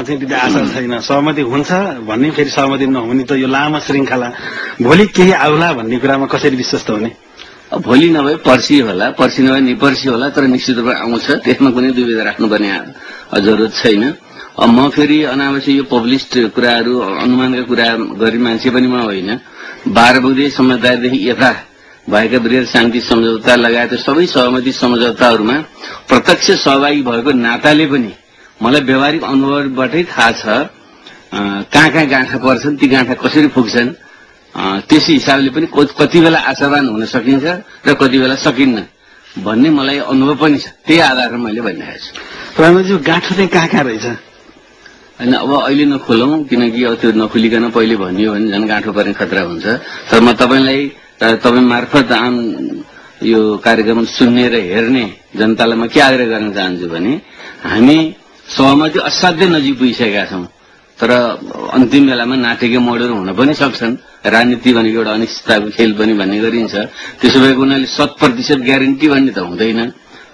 चाहिँ त्यति आशा छैन। सहमति हुन्छ भन्ने, फेरि सहमति नहुने त यो लामो श्रृङ्खला भोलि केही आउला भन्ने कुरामा कसरी विश्वस्त हुने? भोलि नभए पर्सि होला, पर्सि नभए निपर्सि होला, तर निश्चित रूपमा आउँछ, त्यसमा कुनै दुविधा राख्नुपर्ने जरुरत छैन। म फेरि अनावश्यक यो पब्लिस्ड कुराहरू अनुमानका कुरा गर्ने मान्छे पनि म होइन। 12 बुँदे समझदारीदेखि यता भएका वृहत शान्ति सम्झौता लगायत सबै सहमति सम्झौताहरूमा प्रत्यक्ष सहभागी भएको नाताले पनि मलाई व्यावहारिक अनुभवबाटै थाहा छ कहाँ कहाँ गाँठा पर्छन्, ती गाँठा कसरी पुग्छन्। त्यसै हिसाबले पनि कति बेला आशावान हुन सकिन्छ र कति बेला सकिन्न भन्ने मलाई अनुभव पनि छ। त्यही आधारमा मैले भनिरहेको छु। प्रधानमन्त्री गाँठो चाहिँ कहाँ कहाँ रहेछ? होइन, अब अहिले नखोलौं, किनकि अब त्यो नखोलिकन पहिले भनियो भने झन् गाँठो पर्ने खतरा हुन्छ। तर म तपाईँ मार्फत आम यो कार्यक्रम सुन्ने र हेर्ने जनतालाई म के आग्रह गर्न चाहन्छु भने हामी सहमति असाध्यै नजिक पुगिसकेका छौं, तर अन्तिम बेलामा नाटकीय मोडहरू हुन पनि सक्छन्। राजनीति भनेको एउटा अनिश्चितताको खेल पनि भन्ने गरिन्छ। त्यसो भएको हुनाले 100% ग्यारेन्टी भन्ने त हुँदैन।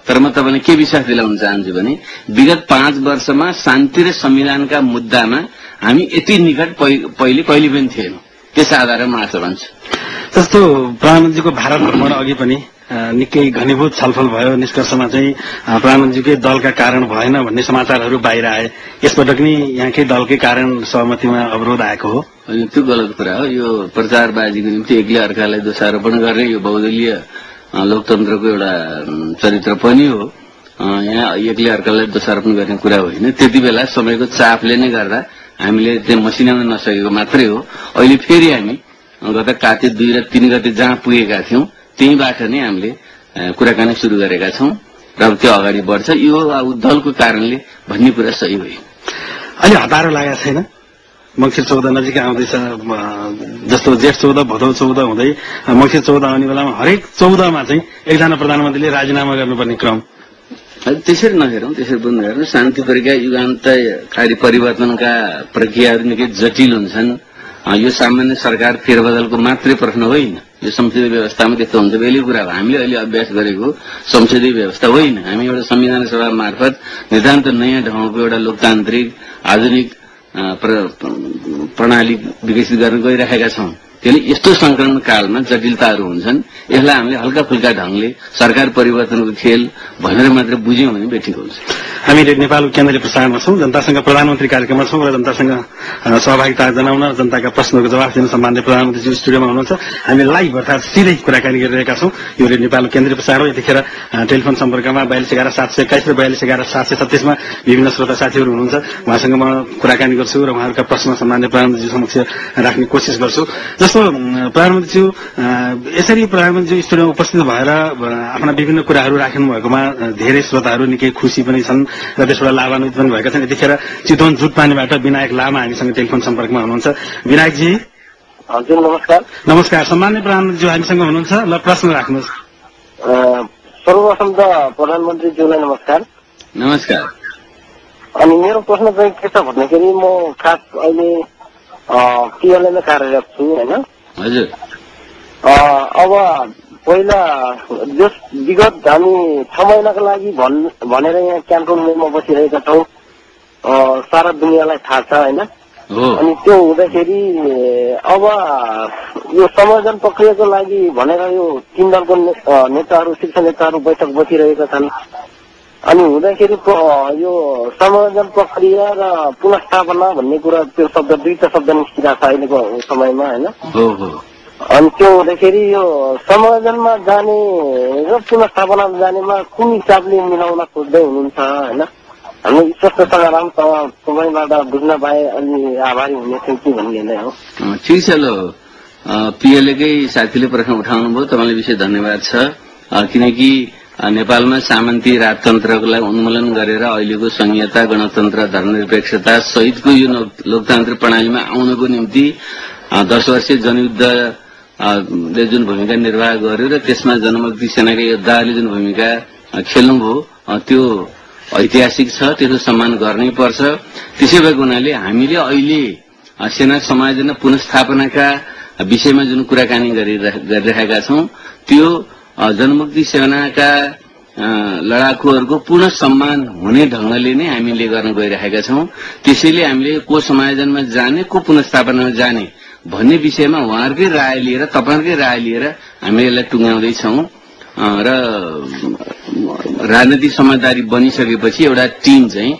तर म तपाईँलाई के विश्वास दिलाउन चाहन्छु भने विगत 5 वर्षमा शान्ति र संविधानका मुद्दामा हामी यति निकट पहिले कहिले पनि थिएनौं। त्यस आधारमा म आशा भन्छु। जस्तो प्रधानमन्त्रीको भारत भ्रमण अघि पनि निकै घनीभूत छलफल भयो। निष्कर्षमा चाहिँ प्रधानमन्त्रीकै दलका कारण भएन भन्ने समाचारहरू बाहिर आए। यसपटक नि यहाँकै दलकै कारण सहमतिमा अवरोध आएको हो। त्यो गलत कुरा हो। यो प्रचारबाजीको निम्ति एक्लै अर्कालाई दोषारोपण गर्ने यो बहुदलीय लोकतन्त्रको एउटा चरित्र पनि हो। यहाँ एक्लै अर्कालाई दोषारोपण गर्ने कुरा होइन। त्यति बेला समयको चापले नै गर्दा हामीले त्यो मसिनाउन नसकेको मात्रै हो। अहिले फेरि हामी गत कार्तिक 2 र 3 गते जहाँ पुगेका थियौं त्यहीबाट नै हामीले कुराकानी सुरु गरेका छौं र त्यो अगाडि बढ्छ। यो दलको कारणले भन्ने कुरा सही होइन। अहिले हतारो लागेको छैन? मङ्सिर 14 नजिकै आउँदैछ। जस्तो जेठ 14 भदौ 14 हुँदै मङ्सिर 14 आउने बेलामा हरेक 14 मा चाहिँ एकजना प्रधानमन्त्रीले राजीनामा गर्नुपर्ने क्रम। त्यसरी नहेरौं, त्यसरी पनि नहेरौं। शान्ति प्रक्रिया युगान्तकारी परिवर्तनका प्रक्रियाहरू निकै जटिल हुन्छन्। यो सामान्य सरकार फेरबदलको मात्रै प्रश्न होइन। यो संसदीय व्यवस्थामा त्यस्तो हुन्छ। बेली कुरा हो। हामीले अहिले अभ्यास गरेको संसदीय व्यवस्था होइन। हामी एउटा संविधान सभा मार्फत नितान्त नयाँ ढङ्गको एउटा लोकतान्त्रिक आधुनिक प्रणाली विकसित गर्न गइरहेका छौं। त्यसले यस्तो संक्रमण कालमा जटिलताहरू हुन्छन्। यसलाई हामीले हल्का फुल्का ढंगले सरकार परिवर्तनको खेल भनेर मात्र बुझ्यौं भने बेठिक हुन्छ। हामी रेडियो नेपाल केन्द्रीय प्रसारणमा छौं। जनतासँग प्रधानमन्त्री कार्यक्रममा छौं र जनतासँग सहभागिता जनाउन, जनताका प्रश्नहरूको जवाफ दिन सम्माननीय प्रधानमन्त्री स्टुडियोमा हुनुहुन्छ। हामी लाइभ अर्थात सिधै कुराकानी गरिरहेका छौं। यो रेडियो नेपाल केन्द्रीय प्रसारण हो। यतिखेर टेलिफोन सम्पर्कमा 4211 721 र 4211 736 मा विभिन्न श्रोता साथीहरू हुनुहुन्छ। उहाँसँग म कुराकानी गर्छु र उहाँहरूका प्रश्न सम्माननीय प्रधानमन्त्री समक्ष राख्ने कोसिस गर्छु। जस्तो प्रधानमन्त्रीज्यू यसरी प्रधानमन्त्री स्टुडियोमा उपस्थित भएर आफ्ना विभिन्न कुराहरू राख्नु भएकोमा धेरै श्रोताहरू निकै खुसी पनि छन् र त्यसबाट लाभान्वित पनि भएका छन्। यतिखेर चितवन जुटपानीबाट विनायक लामा हामीसँग टेलिफोन सम्पर्कमा हुनुहुन्छ। विनायकजी हजुर नमस्कार। नमस्कार। सम्माननीय प्रधानमन्त्रीज्यू हामीसँग हुनुहुन्छ। ल प्रश्न राख्नुहोस्। सर्वप्रथम त प्रधानमन्त्रीज्यूलाई नमस्कार। नमस्कार। अनि मेरो प्रश्न चाहिँ के छ भन्दाखेरि म खास अहिले पिएलएमा कार्यरत छु हैन। हजुर। अब पहिला जस विगत हामी 6 महिनाको लागि भनेर यहाँ क्यान्टोनमेन्टमा बसिरहेका छौँ। सारा दुनियाँलाई थाहा छ हैन। अनि त्यो हुँदाखेरि अब यो समाधान प्रक्रियाको लागि भनेर यो 3 दलको नेताहरू शीर्ष नेताहरू बैठक बसिरहेका छन्। अनि हुँदाखेरि यो समाधान प्रक्रिया र पुनर्स्थापना भन्ने कुरा त्यो शब्द दुईटा शब्द निस्किरहेको छ अहिलेको समयमा हैन। अनि त्यो हुँदाखेरि यो समाधानमा जाने र पुनर्स्थापनामा जानेमा कुन हिसाबले मिलाउन खोज्दै हुनुहुन्छ हैन। हामी स्पष्टसँग राम तपाईँबाट बुझ्न पाए अलि आभारी हुने थियो कि भन्ने नै हो। ठिक छ। ल पिएलएकै साथीले प्रश्न उठाउनु भयो, तपाईँलाई विशेष धन्यवाद छ। किनकि नेपालमा सामन्ती राजतन्त्रलाई उन्मूलन गरेर अहिलेको संहिता गणतन्त्र धर्मनिरपेक्षता सहितको यो लोकतान्त्रिक प्रणालीमा आउनको निम्ति 10 वर्षीय जनयुद्धले जुन भूमिका निर्वाह गर्यो र त्यसमा जनमुक्ति सेनाका योद्धाहरूले जुन भूमिका खेल्नुभयो त्यो ऐतिहासिक छ। त्यसको सम्मान गर्नै पर्छ। त्यसै भएको हुनाले हामीले अहिले सेना समायोजन पुनर्स्थापनाका विषयमा जुन कुराकानी गरिरहेका छौं त्यो जनमुक्ति सेनाका लडाकुहरूको पुनः सम्मान हुने ढंगले नै हामीले गर्न गइरहेका छौं। त्यसैले हामीले को समायोजनमा जाने को पुनर्स्थापनामा जाने भन्ने विषयमा उहाँहरूकै राय लिएर तपाईहरुकै राय लिएर हामीले यसलाई टुङ्ग्याउँदैछौं र राजनीतिक समझदारी बनिसकेपछि एउटा टिम चाहिँ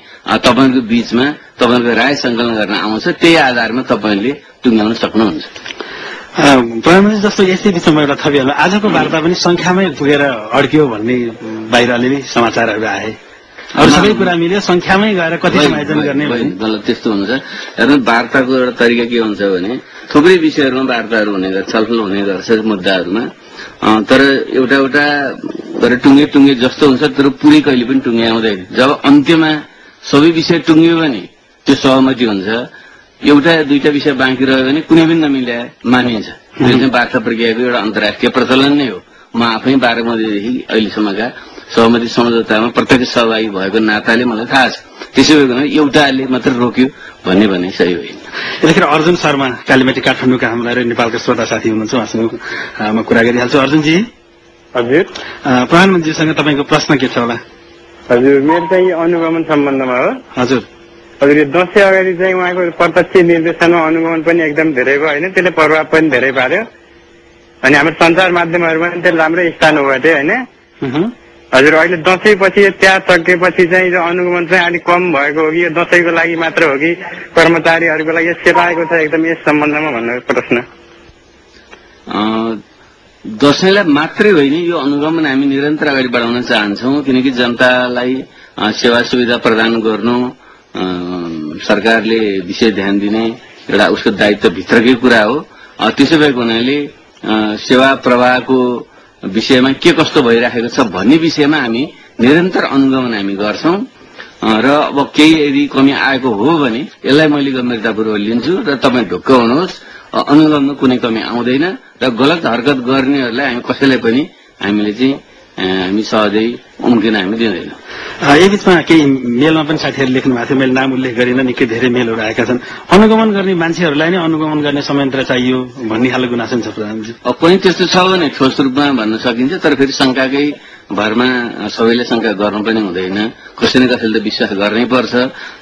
तपाईहरुको बीचमा तपाईहरुको राय संकलन गर्न आउँछ। त्यही आधारमा तपाईहरुले टुङ्ग्याउन सक्नुहुन्छ। प्रधानमन्त्री जस्तो यसै बिचमा एउटा थपिहाल्नु, आजको वार्ता पनि संख्यामै पुगेर अड्कियो भन्ने बाहिर अलिअलि समाचारहरू आए। अरू सबै कुरा मिल्यो, संख्यामै गएर कति समायोजन गर्ने गलत त्यस्तो हुन्छ। हेर्नु, वार्ताको एउटा तरिका के हुन्छ भने थुप्रै विषयहरूमा वार्ताहरू हुने गर्छ, छलफल हुने गर्छ मुद्दाहरूमा, तर एउटा एउटा गरेर टुङ्गे जस्तो हुन्छ, तर पुरै कहिले पनि टुङ्ग्याउँदैन। जब अन्त्यमा सबै विषय टुङ्ग्यो भने त्यो सहमति हुन्छ। एउटा दुईटा विषय बाँकी रह्यो भने कुनै पनि नमिल्या मानिन्छ। त्यो चाहिँ वार्ता प्रक्रियाको एउटा अन्तर्राष्ट्रिय प्रचलन नै हो। म आफै 12 गतेदेखि अहिलेसम्मका सहमति सम्झौतामा प्रत्यक्ष सहभागी भएको नाताले मलाई थाहा छ। त्यसो भएकोमा एउटाले मात्र रोक्यो भन्ने सही होइन। यतिखेर अर्जुन शर्मा कालीमाटी काठमाडौँका हाम्रा र नेपालका श्रोता साथी हुनुहुन्छ, उहाँसँग म कुरा गरिहाल्छु। अर्जुनजी, हजुर, प्रधानमन्त्रीसँग तपाईँको प्रश्न के छ होला? हजुर, मेरो चाहिँ अनुगमन सम्बन्धमा हो। हजुर हजुर, यो दशैं अगाडि चाहिँ उहाँको प्रत्यक्ष निर्देशनमा अनुगमन पनि एकदम धेरै भयो होइन, त्यसले प्रभाव पनि धेरै पार्यो। अनि हाम्रो सञ्चार माध्यमहरूमा पनि त्यसले राम्रै स्थान हो थियो होइन। हजुर, अहिले दशैंपछि त्याग सकेपछि चाहिँ यो अनुगमन चाहिँ अलिक कम भएको हो कि यो दशैंको लागि मात्र हो कि कर्मचारीहरूको लागि सेलाएको छ एकदम यस सम्बन्धमा भन्ने प्रश्न। दशैंलाई मात्रै होइन, यो अनुगमन हामी निरन्तर अगाडि बढाउन चाहन्छौं, किनकि जनतालाई सेवा सुविधा प्रदान गर्नु सरकारले विशेष ध्यान दिने एउटा उसको दायित्वभित्रकै कुरा हो। त्यसो भएको हुनाले सेवा प्रवाहको विषयमा के कस्तो भइरहेको छ भन्ने विषयमा हामी निरन्तर अनुगमन हामी गर्छौं र अब केही यदि कमी आएको हो भने यसलाई मैले गम्भीरतापूर्वक लिन्छु र तपाईँ ढुक्क हुनुहोस्, अनुगमनमा कुनै कमी आउँदैन र गलत हरकत गर्नेहरूलाई हामी कसैलाई पनि हामी सहजै उम्किन हामी दिँदैनौँ। यही बीचमा केही मेलमा पनि साथीहरूले लेख्नु भएको थियो, मैले नाम उल्लेख गरिन, निकै धेरै मेलहरू आएका छन्। अनुगमन गर्ने मान्छेहरूलाई नै अनुगमन गर्ने संयन्त्र चाहियो भन्ने खालको गुनासो छ प्रधानमन्त्री। पनि त्यस्तो छ भने ठोस रूपमा भन्न सकिन्छ, तर फेरि शंकाकै भरमा सबैले शंका गर्नु पनि हुँदैन। कसै न कसैले त विश्वास गर्नै पर्छ।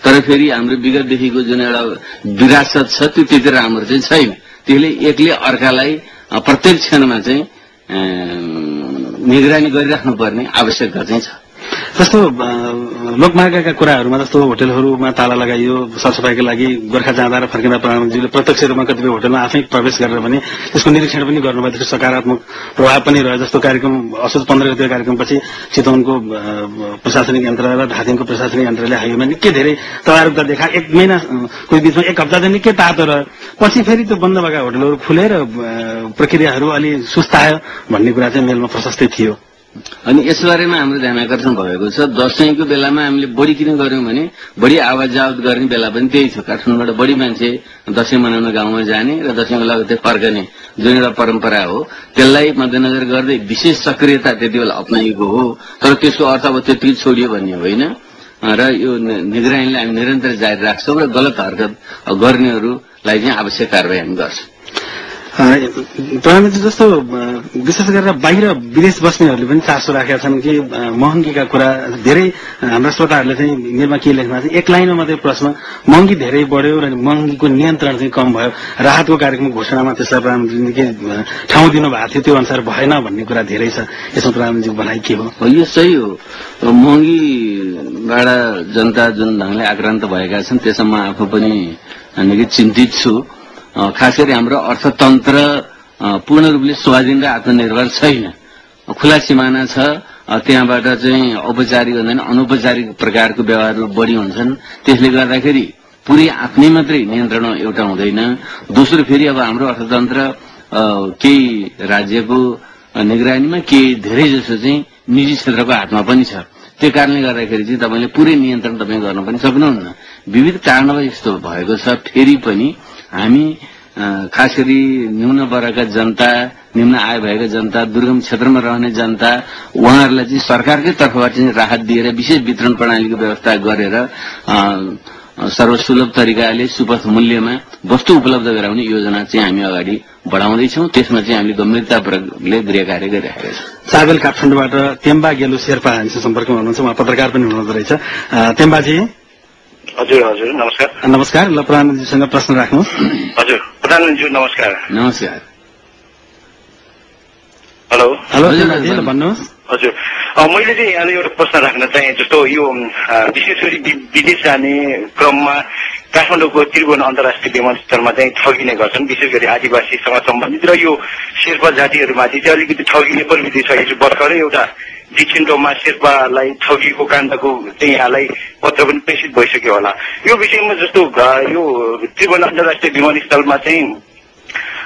तर फेरि हाम्रो विगतदेखिको जुन एउटा विरासत छ त्यो त्यति राम्रो चाहिँ छैन। त्यसले एकले अर्कालाई प्रत्येक क्षणमा चाहिँ निगरानी गरिराख्नुपर्ने आवश्यकता चाहिँ छ। जस्तो लोकमार्गका कुराहरूमा जस्तो होटलहरूमा ताला लगाइयो सरसफाईको लागि गोर्खा जाँदा र फर्किँदा प्रधानमन्त्रीले प्रत्यक्ष रूपमा कतिपय होटलमा आफै प्रवेश गरेर भने त्यसको निरीक्षण पनि गर्नुभएको थियो, सकारात्मक प्रभाव पनि रह्यो। जस्तो कार्यक्रम असोज 15 गते कार्यक्रमपछि चितवनको प्रशासनिक यन्त्र र धादिङको प्रशासनिक यन्त्रले हाइवेमा निकै धेरै तदारुकता देखा। एक महिना कोही बीचमा एक हप्ता चाहिँ निकै तातो रह्यो, पछि फेरि त्यो बन्द भएका होटलहरू खुलेर प्रक्रियाहरू अलि सुस्तायो भन्ने कुरा चाहिँ मेलमा प्रशस्तै थियो। अनि यसबारेमा हाम्रो ध्यान आकर्षण भएको छ। दशैंको बेलामा हामीले बढी किन गर्यौं भने बढी आवाज जावत गर्ने बेला पनि त्यही छ। काठमाडौँबाट बढी मान्छे दशैं मनाउन गाउँमा जाने र दशैंको लगत्तै फर्कने जुन एउटा परम्परा हो त्यसलाई मध्यनजर गर्दै विशेष सक्रियता त्यति बेला अप्नाइएको हो। तर त्यसको अर्थ अब त्यति छोडियो भन्ने होइन र यो निगरानीलाई हामी निरन्तर जारी राख्छौं र गलत हरकत गर्नेहरूलाई चाहिँ आवश्यक कारबाही हामी गर्छौं। प्रधानमन्त्री, जस्तो विशेष गरेर बाहिर विदेश बस्नेहरूले पनि चासो राखेका छन् कि महँगीका कुरा धेरै हाम्रा श्रोताहरूले चाहिँ मेलमा के लेख्नु भएको छ, एक लाइनमा मात्रै प्रश्न, महँगी धेरै बढ्यो र महँगीको नियन्त्रण चाहिँ कम भयो, राहतको कार्यक्रम घोषणामा त्यसलाई प्रधानमन्त्रीले के ठाउँ दिनुभएको थियो त्यो अनुसार भएन भन्ने कुरा धेरै छ। यसमा प्रधानमन्त्रीको भनाइ के हो? यो सही हो। महँगीबाट जनता जुन ढंगले आक्रान्त भएका छन् त्यसमा म आफू पनि निकै चिन्तित छु। खास गरी हाम्रो अर्थतन्त्र पूर्ण रूपले स्वाधीन र आत्मनिर्भर छैन। खुला सिमाना छ, त्यहाँबाट चाहिँ औपचारिक भन्दा अनौपचारिक प्रकारको व्यवहारहरू बढी हुन्छन्। त्यसले गर्दाखेरि पुरै आफ्नै मात्रै नियन्त्रण एउटा हुँदैन। दोस्रो फेरि अब हाम्रो अर्थतन्त्र केही राज्यको निगरानीमा केही धेरै जसो चाहिँ निजी क्षेत्रको हातमा पनि छ। त्यो कारणले गर्दाखेरि चाहिँ तपाईँले पुरै नियन्त्रण तपाईँ गर्न पनि सक्नुहुन्न। विविध कारणबाट यस्तो भएको छ। फेरि पनि हामी खास गरी न्यून वर्गका जनता, निम्न आय भएका जनता, दुर्गम क्षेत्रमा रहने जनता, उहाँहरूलाई चाहिँ सरकारकै तर्फबाट चाहिँ राहत दिएर विशेष वितरण प्रणालीको व्यवस्था गरेर सर्वसुलभ तरिकाले सुपथ मूल्यमा वस्तु उपलब्ध गराउने योजना चाहिँ हामी अगाडि बढाउँदैछौँ। त्यसमा चाहिँ हामीले गम्भीरतापूर्वकले गृह कार्य गरिरहेका छौँ। चाबेल काठमाडौँबाट तेम्बा गेलु शेर्पा हामीसँग सम्पर्कमा हुनुहुन्छ, उहाँ पत्रकार पनि हुनुहुँदो रहेछ। तेम्बाजी। हजुर हजुर नमस्कार। नमस्कार। ल प्रधानमन्त्रीसँग प्रश्न राख्नुहोस्। हजुर प्रधानमन्त्री नमस्कार। नमस्कार। हेलो हेलो भन्नुहोस्। हजुर मैले चाहिँ यहाँले एउटा प्रश्न राख्न चाहे, जस्तो यो विशेष गरी विदेश जाने क्रममा काठमाडौँको त्रिभुवन अन्तर्राष्ट्रिय विमानस्थलमा चाहिँ ठगिने गर्छन्, विशेष गरी आदिवासीसँग सम्बन्धित र यो शेर्पा जातिहरूमाथि चाहिँ अलिकति ठगिने प्रवृत्ति छ। हिजो भर्खरै एउटा दिक्षिन्टोमा शेर्पालाई ठगिएको काण्डको चाहिँ यहाँलाई पत्र पनि प्रेषित भइसक्यो होला। यो विषयमा जस्तो यो त्रिभुवन अन्तर्राष्ट्रिय विमानस्थलमा चाहिँ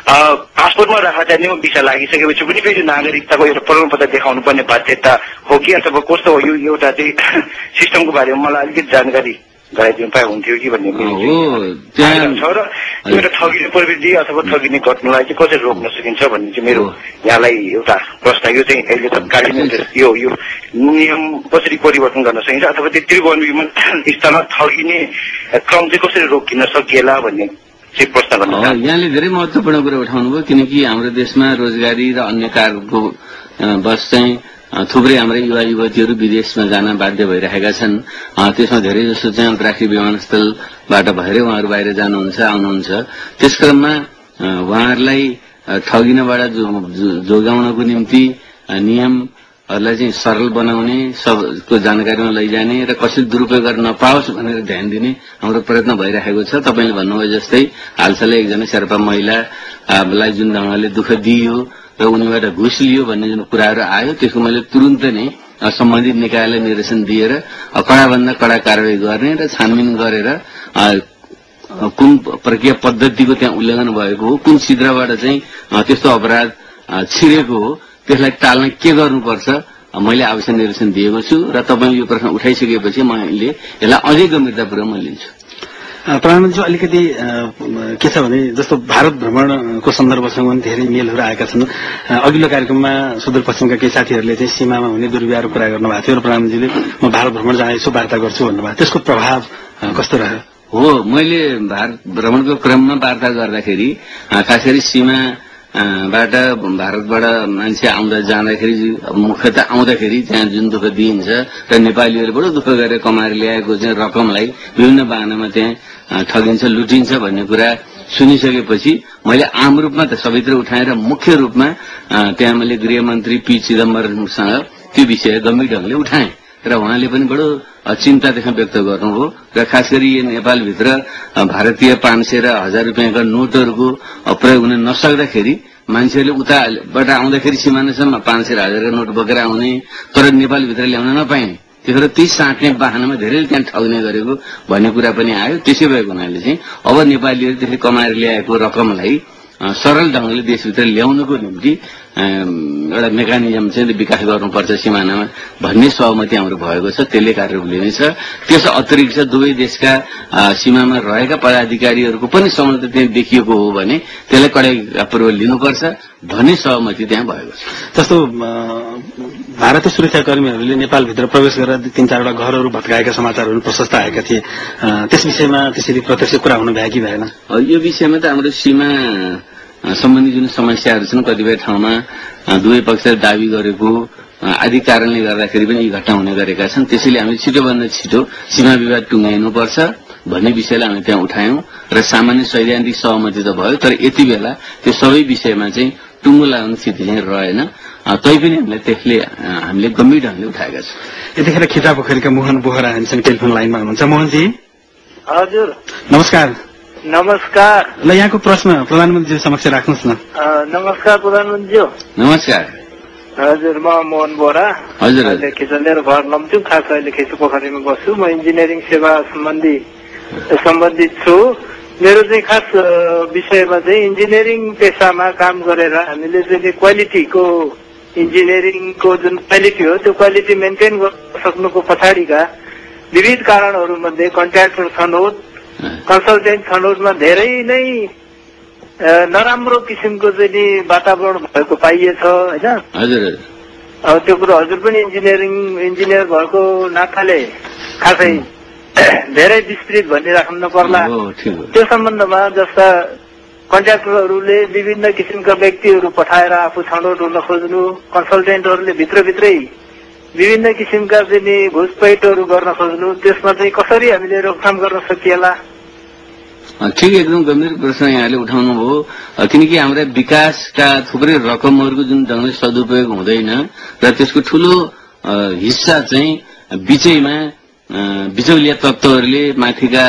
पासपोर्टमा राख्दा चाहिँ भिसा लागिसकेपछि पनि फेरि नागरिकताको एउटा प्रमाणपत्र देखाउनु पर्ने बाध्यता हो कि अथवा कस्तो हो? यो एउटा चाहिँ सिस्टमको बारेमा मलाई अलिकति जानकारी गराइदिनु पाए हुन्थ्यो कि भन्ने छ र एउटा ठगिने प्रवृत्ति अथवा ठगिने घटनालाई चाहिँ कसरी रोक्न सकिन्छ भन्ने चाहिँ मेरो यहाँलाई एउटा प्रश्न। यो चाहिँ अहिले तत्कालीन यो नियम कसरी परिवर्तन गर्न सकिन्छ अथवा त्यो त्रिभुवन विमानस्थलमा ठगिने क्रम चाहिँ कसरी रोकिन सकिएला भन्ने यहाँले धेरै महत्वपूर्ण कुरा उठाउनुभयो, किनकि हाम्रो देशमा रोजगारी र अन्य कार्यको बस चाहिँ थुप्रै हाम्रा युवा युवतीहरू विदेशमा जान बाध्य भइरहेका छन्। त्यसमा धेरै जसो चाहिँ अन्तर्राष्ट्रिय विमानस्थलबाट भएरै उहाँहरू बाहिर जानुहुन्छ आउनुहुन्छ। त्यस क्रममा उहाँहरूलाई ठगिनबाट जोगाउनको निम्ति नियमहरूलाई चाहिँ सरल बनाउने, सबको जानकारीमा लैजाने र कसरी दुरुपयोग गर्न नपाओस् भनेर ध्यान दिने हाम्रो प्रयत्न भइरहेको छ। तपाईँले भन्नुभयो जस्तै हालसालै एकजना शेर्पा महिलालाई जुन ढङ्गले दुःख दिइयो र उनीबाट घुस लियो भन्ने जुन कुराहरू आयो, त्यसको मैले तुरुन्त नै सम्बन्धित निकायलाई निर्देशन दिएर कडाभन्दा कडा कारवाही गर्ने र छानबिन गरेर कुन प्रक्रिया पद्धतिको त्यहाँ उल्लङ्घन भएको हो, कुन छिद्रबाट चाहिँ त्यस्तो अपराध छिरेको हो, त्यसलाई टाल्न के गर्नुपर्छ मैले आवश्यक निर्देशन दिएको छु र तपाईँ यो प्रश्न उठाइसकेपछि मैले यसलाई अझै गम्भीरतापूर्वक म लिन्छु। प्रधानमन्त्री अलिकति के छ भने जस्तो भारत भ्रमणको सन्दर्भसँग पनि धेरै मेलहरू आएका छन्। अघिल्लो कार्यक्रममा सुदूरपश्चिमका केही साथीहरूले चाहिँ सीमामा हुने दुर्व्यवहारको कुरा गर्नुभएको थियो र प्रधानमन्त्रीले म भारत भ्रमण जाँदैछु वार्ता गर्छु भन्नुभयो। त्यसको प्रभाव कस्तो रह्यो? हो, मैले भारत भ्रमणको क्रममा वार्ता गर्दाखेरि खास गरी सीमाबाट भारतबाट मान्छे आउँदा जाँदाखेरि मुख्यतः आउँदाखेरि त्यहाँ जुन दुःख दिइन्छ र नेपालीहरूले बडो दुःख गरेर कमाएर ल्याएको चाहिँ रकमलाई विभिन्न बाहनामा त्यहाँ ठगिन्छ लुटिन्छ भन्ने कुरा सुनिसकेपछि मैले आम रूपमा त सबैतिर उठाएर मुख्य रूपमा त्यहाँ मैले गृहमन्त्री पी चिदम्बरमसँग त्यो विषय गम्भीर ढङ्गले उठाएँ र उहाँले पनि बडो चिन्ता त्यसमा व्यक्त गर्नुभयो र खास गरी नेपालभित्र भारतीय 500 र 1000 रुपियाँका नोटहरूको प्रयोग हुन नसक्दाखेरि मान्छेहरूले उताबाट आउँदाखेरि सिमानासम्म 500 र 1000 का नोट बोकेर आउने तर नेपालभित्र ल्याउन नपाइने, त्यसो ती साट्ने बाहनामा धेरैले त्यहाँ ठग्ने गरेको भन्ने कुरा पनि आयो। त्यसै भएको हुनाले चाहिँ अब नेपालीहरू त्यसले कमाएर ल्याएको रकमलाई सरल ढङ्गले देशभित्र ल्याउनको निम्ति एउटा मेकानिजम चाहिँ विकास गर्नुपर्छ सिमानामा भन्ने सहमति हाम्रो भएको छ। त्यसले कार्यरूप लिनेछ। त्यस अतिरिक्त दुवै देशका सीमामा रहेका पदाधिकारीहरूको पनि सहमति त्यहाँ देखिएको हो भने त्यसलाई कडाइपूर्वक लिनुपर्छ भन्ने सहमति त्यहाँ भएको छ। जस्तो भारतीय सुरक्षाकर्मीहरूले नेपालभित्र प्रवेश गरेर 3-4वटा घरहरू भत्काएका समाचारहरू प्रशस्त आएका थिए। त्यस विषयमा त्यसरी प्रत्यक्ष कुरा हुनु भयो कि भएन? यो विषयमा त हाम्रो सीमा सम्बन्धी जुन समस्याहरू छन् कतिपय ठाउँमा दुवै पक्षले दावी गरेको आदि कारणले गर्दाखेरि पनि यी घटना हुने गरेका छन्। त्यसैले हामीले छिटोभन्दा छिटो सीमा विवाद टुङ्गाइनुपर्छ भन्ने विषयलाई हामी त्यहाँ उठायौं र सामान्य सैद्धान्तिक सहमति त भयो, तर यति बेला त्यो सबै विषयमा चाहिँ टुङ्गो लाग्ने स्थिति चाहिँ रहेन। तैपनि हामीले गम्भीर ढङ्गले उठाएका छौँ। यतिखेर खिचापोखरीका मोहन बोहरा हामीसँग टेलिफोन लाइनमा हुनुहुन्छ। मोहनजी हजुर नमस्कार। नमस्कार। ल यहाँको प्रश्न प्रधानमन्त्री समक्ष राख्नुहोस् न। नमस्कार प्रधानमन्त्री। नमस्कार। हजुर म मोहन बोहरा। हजुर अहिले खिचलेर घर लम्चुङ खास अहिले खिचपोखरीमा बस्छु। म इन्जिनियरिङ सेवा सम्बन्धित छु। मेरो चाहिँ खास विषयमा चाहिँ इन्जिनियरिङ पेसामा काम गरेर हामीले चाहिँ क्वालिटीको इन्जिनियरिङको जुन क्वालिटी हो त्यो क्वालिटी मेन्टेन गर्न सक्नुको पछाडिका विविध कारणहरू मध्ये कन्ट्र्याक्टर छनौट कन्सल्टेन्ट छनौटमा धेरै नै नराम्रो किसिमको चाहिँ वातावरण भएको पाइएछ होइन। हजुर अब त्यो कुरो हजुर पनि इन्जिनियर भएको नाताले खासै धेरै विस्तृत भनिराख्नु नपर्ला। त्यो सम्बन्धमा जस्ता कन्ट्र्याक्टरहरूले विभिन्न किसिमका व्यक्तिहरू पठाएर आफू छनौट हुन खोज्नु, कन्सल्टेन्टहरूले भित्रभित्रै विभिन्न किसिमका चाहिँ घुसपैठहरू गर्न खोज्नु, त्यसमा चाहिँ कसरी हामीले रोकथाम गर्न सकिएला? ठिक, एकदम गम्भीर प्रश्न यहाँले उठाउनु भयो। किनकि हाम्रा विकासका थुप्रै रकमहरूको जुन ढङ्गले सदुपयोग हुँदैन र त्यसको ठूलो हिस्सा चाहिँ बिचैमा बिचौलिया तत्त्वहरूले माथिका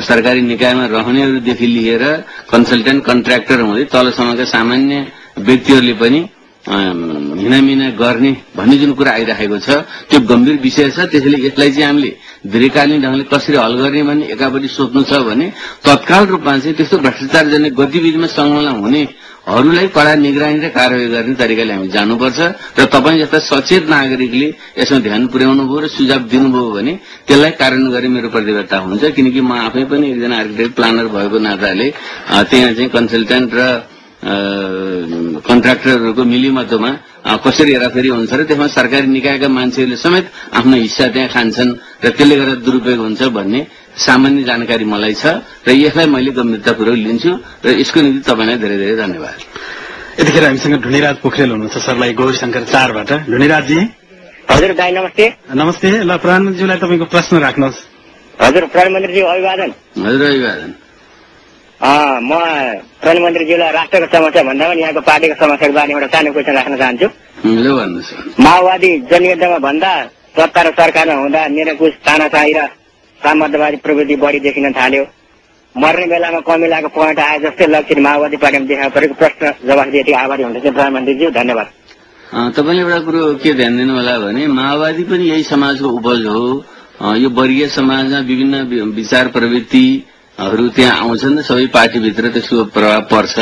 सरकारी निकायमा रहनेहरूदेखि लिएर कन्सल्टेन्ट कन्ट्र्याक्टर हुँदै तलसम्मका सामान्य व्यक्तिहरूले पनि हिनामिना गर्ने भन्ने जुन कुरा आइरहेको छ त्यो गम्भीर विषय छ। त्यसैले यसलाई चाहिँ हामीले दीर्घकालीन ढङ्गले कसरी हल गर्ने भन्ने एकापट्टि सोच्नु छ भने तत्काल रूपमा चाहिँ त्यस्तो भ्रष्टाचारजन्य गतिविधिमा संलग्न हुनेहरूलाई कडा निगरानी र कारवाही गर्ने तरिकाले हामी जानुपर्छ र तपाईँ जस्ता सचेत नागरिकले यसमा ध्यान पुर्याउनु भयो र सुझाव दिनुभयो भने त्यसलाई कार्यान्वयन गर्ने मेरो प्रतिबद्धता हुन्छ। किनकि म आफै पनि एकजना आर्किटेक्ट प्लानर भएको नाताले त्यहाँ चाहिँ कन्सल्टेन्ट र कन्ट्र्याक्टरहरूको मिलिमतोमा कसरी हेराफेरी हुन्छ र त्यसमा सरकारी निकायका मान्छेहरूले समेत आफ्नो हिस्सा त्यहाँ खान्छन् र त्यसले गर्दा दुरुपयोग हुन्छ भन्ने सामान्य जानकारी मलाई छ र यसलाई मैले गम्भीरतापूर्वक लिन्छु र यसको निम्ति तपाईँलाई धेरै धेरै धन्यवाद। यतिखेर हामीसँग ढुनिराज पोखरेल हुनुहुन्छ सरलाई गौरीशंकर 4 बाट। ढुनिराजजी। हजुर दाइ नमस्ते। नमस्ते। ल प्रधानमन्त्रीज्यूलाई तपाईँको प्रश्न राख्नुहोस्। हजुर प्रधानमन्त्रीज्यू अभिवादन। हजुर अभिवादन। म प्रधानमन्त्रीज्यूलाई राष्ट्रको समस्या भन्दा पनि यहाँको पार्टीको समस्याको बारेमा एउटा सानो क्वेसन राख्न चाहन्छु। माओवादी जनयुद्धमा भन्दा सत्ता र सरकारमा हुँदा निरङ्कुश तानाशाही र सामन्तवादी प्रवृत्ति बढी देखिन थाल्यो। मर्ने बेलामा कमिलाको पोइन्ट आए जस्तै लक्षण माओवादी पार्टीमा देखा परेको प्रश्न जवाफ दिए आभारी हुन्छ प्रधानमन्त्रीज्यू, धन्यवाद। तपाईँले एउटा कुरो के ध्यान दिनु होला भने माओवादी पनि यही समाजको उपज हो। यो वर्गीय समाजमा विभिन्न विचार प्रवृत्तिहरू त्यहाँ आउँछन्, सबै पार्टीभित्र त्यसको प्रभाव पर्छ।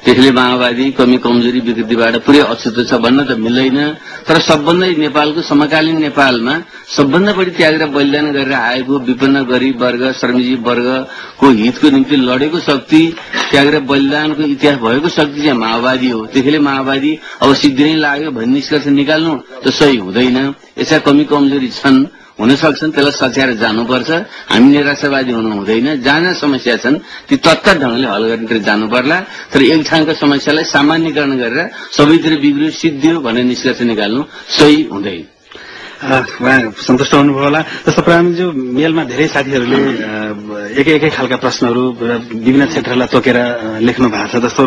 त्यसले माओवादी कमी कमजोरी विकृतिबाट पुरै अछुतो छ भन्न त मिल्दैन। तर सबभन्दा नेपालको समकालीन नेपालमा सबभन्दा बढी त्याग र बलिदान गरेर आएको विपन्न गरिब वर्ग श्रमजीवी वर्गको हितको निम्ति लडेको शक्ति, त्याग र बलिदानको इतिहास भएको शक्ति चाहिँ माओवादी हो। त्यसैले माओवादी अब सिद्धिनै लाग्यो भन्ने निष्कर्ष निकाल्नु त सही हुँदैन। यसका कमी कमजोरी छन्, हुन सक्छन्, त्यसलाई सच्याएर जानुपर्छ। हामी निराशावादी हुनु हुँदैन। जहाँ समस्या छन् ती तत्काल ढङ्गले हल गर्ने जानु पर्ला। तर एक ठाउँका समस्यालाई सामान्यकरण गरेर सबैतिर बिग्रियो सिद्धियो भन्ने निष्कर्ष निकाल्नु सही हुँदैन। सन्तुष्ट हुनुभयो होला। जस्तो प्रधानमन्त्रीज्यू मेलमा धेरै साथीहरूले एकै खालका प्रश्नहरू विभिन्न क्षेत्रलाई तोकेर लेख्नु भएको छ। जस्तो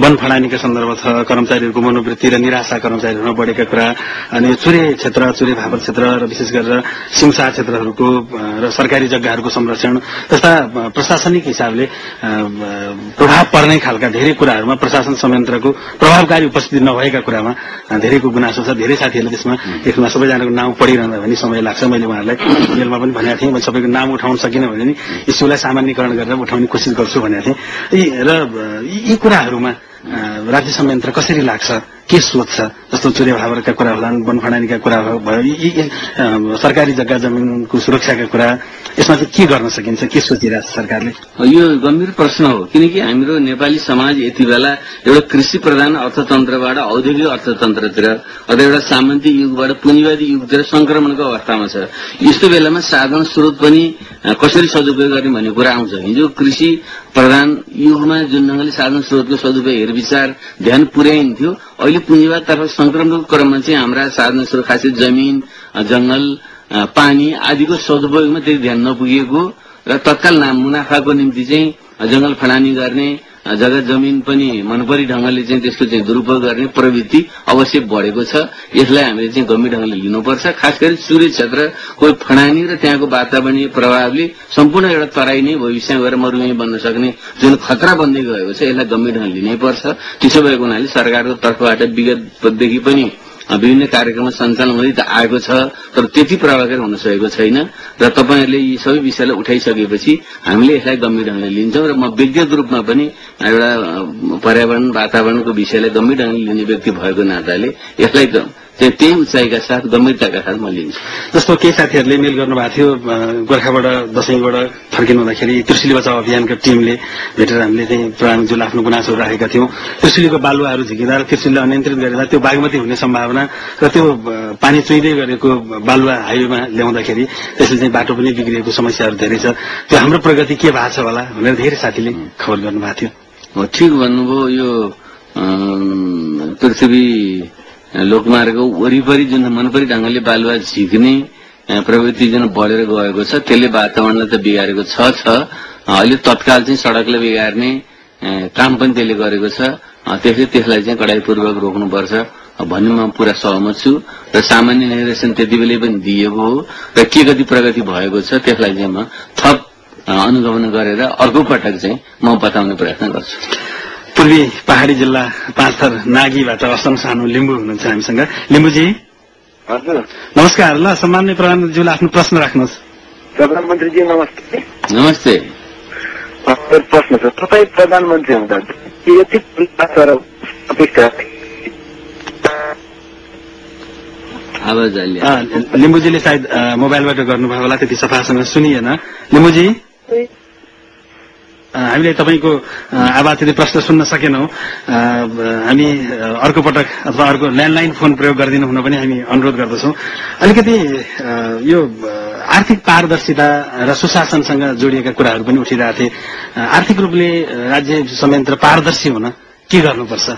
वन फडानीका सन्दर्भ छ, कर्मचारीहरूको मनोवृत्ति र निराशा कर्मचारीहरूमा बढेका कुरा, अनि चुरे क्षेत्र, चुरे भापर क्षेत्र र विशेष गरेर सिमसा क्षेत्रहरूको र सरकारी जग्गाहरूको संरक्षण जस्ता प्रशासनिक हिसाबले प्रभाव पर्ने खालका धेरै कुराहरूमा प्रशासन संयन्त्रको प्रभावकारी उपस्थिति नभएका कुरामा धेरैको गुनासो छ। धेरै साथीहरूले त्यसमा लेख्नुमा सबैजनाको नाम पढिरहँदा भने समय लाग्छ। मैले उहाँहरूलाई मेलमा पनि भनेको थिएँ, मैले सबैको नाम उठाउन सकिनँ भने नि इस्युलाई सामान्यकरण गरेर उठाउने कोसिस गर्छु भनेको थिएँ। र यी कुराहरूमा राज्य संयन्त्र कसरी लाग्छ, के सोच्छ? जस्तो चुरे भावरका कुरा होला, वन फडानीका कुरा भयो, यी सरकारी जग्गा जमिनको सुरक्षाका कुरा, यसमा चाहिँ के गर्न सकिन्छ, के सोचिरहेछ सरकारले? यो गम्भीर प्रश्न हो। किनकि हाम्रो नेपाली समाज यति बेला एउटा कृषि प्रधान अर्थतन्त्रबाट औद्योगिक अर्थतन्त्रतिर अथवा एउटा सामन्ती युगबाट पुँजीवादी युगतिर संक्रमणको अवस्थामा छ। यस्तो बेलामा साधन स्रोत पनि कसरी सदुपयोग गर्ने भन्ने कुरा आउँछ। हिजो कृषि प्रधान युगमा जुन ढङ्गले साधन स्रोतको सदुपयोग हेरविचार ध्यान पुर्याइन्थ्यो, अहिले पुँजीवादतर्फ संक्रमणको क्रममा चाहिँ हाम्रा साधन स्रोत खासै जमिन, जंगल, पानी आदिको सदुपयोगमा त्यति ध्यान नपुगेको र तत्काल मुनाफाको निम्ति चाहिँ जंगल फडानी गर्ने, जग्गा जमिन पनि मनपरी ढङ्गले चाहिँ त्यसको चाहिँ दुरुपयोग गर्ने प्रवृत्ति अवश्य बढेको छ। यसलाई हामीले चाहिँ गम्भीर ढङ्गले लिनुपर्छ। खास गरी चुरे क्षेत्रको फडानी र त्यहाँको वातावरणीय प्रभावले सम्पूर्ण एउटा तराई नै भविष्यमा गएर मरुभूमि बन्न सक्ने जुन खतरा बन्दै गएको छ, यसलाई गम्भीर ढङ्गले लिनैपर्छ। त्यसो भएको हुनाले सरकारको तर्फबाट विगतदेखि पनि विभिन्न कार्यक्रम सञ्चालन हुँदै त आएको छ, तर त्यति प्रभावकारी हुन सकेको छैन। र तपाईँहरूले यी सबै विषयलाई उठाइसकेपछि हामीले यसलाई गम्भीर ढङ्गले लिन्छौँ र म व्यक्तिगत रूपमा पनि एउटा पर्यावरण वातावरणको विषयलाई गम्भीर ढङ्गले लिने व्यक्ति भएको नाताले यसलाई त्यही उचाइका साथ गम्भीरताका साथ म लिन्छु। जस्तो केही साथीहरूले मेल गर्नुभएको थियो, गोर्खाबाट दशैंबाट फर्किनु हुँदाखेरि त्रिशुली बचाउ अभियानका टिमले भेटेर हामीले चाहिँ प्रधानमन्त्रीले आफ्नो गुनासोहरू राखेका थियौँ। त्रिशुलीको बालुवाहरू झिकिँदा र त्रिशुलीले अनियन्त्रित गरेर त्यो बागमती हुने सम्भावना सम्भावना र त्यो पानी चुइदै गरेको बालुवा हाइवेमा ल्याउँदाखेरि त्यसले चाहिँ बाटो पनि बिग्रिएको समस्याहरू धेरै छ। त्यो हाम्रो प्रगति के भएको छ होला भनेर धेरै साथीले खबर गर्नुभएको थियो। हो, ठिक भन्नुभयो। यो पृथ्वी लोकमार्ग वरिपरि जुन मनपरी ढङ्गले बालुवा झिक्ने प्रवृत्ति जुन बढेर गएको छ त्यसले वातावरणलाई त बिगारेको छ। अहिले तत्काल चाहिँ सडकलाई बिगार्ने काम पनि त्यसले गरेको छ। त्यसलाई चाहिँ कडाइपूर्वक रोक्नुपर्छ भन्ने म पुरा सहमत छु र सामान्य निर्देशन त्यति बेलै पनि दिएको हो र के कति प्रगति भएको छ त्यसलाई चाहिँ म थप अनुगमन गरेर अर्को पटक चाहिँ म बताउने प्रयत्न गर्छु। पूर्वी पहाडी जिल्ला पाँचथर नागीबाट असम सानो लिम्बू हुनुहुन्छ हामीसँग। लिम्बूजी हजुर नमस्कार। ल सम्माननीय प्रधानमन्त्रीज्यूले आफ्नो प्रश्न राख्नुहोस्। प्रधानमन्त्रीजी नमस्ते। नमस्ते। प्रश्न छ, तपाईँ प्रधानमन्त्री हुँदा यति अपेक्षा आवाज आइले लिम्बूजीले सायद मोबाइलबाट गर्नुभयो होला, त्यति सफासँग सुनिएन। लिम्बूजी हामीले तपाईँको आवाज यदि प्रश्न सुन्न सकेनौं, हामी अर्को पटक अथवा अर्को ल्यान्डलाइन फोन प्रयोग गरिदिनु हुन पनि हामी अनुरोध गर्दछौं। अलिकति यो आर्थिक पारदर्शिता र सुशासनसँग जोडिएका कुराहरू पनि उठिरहेथे। आर्थिक रूपले राज्य संयन्त्र पारदर्शी हुन के गर्नुपर्छ,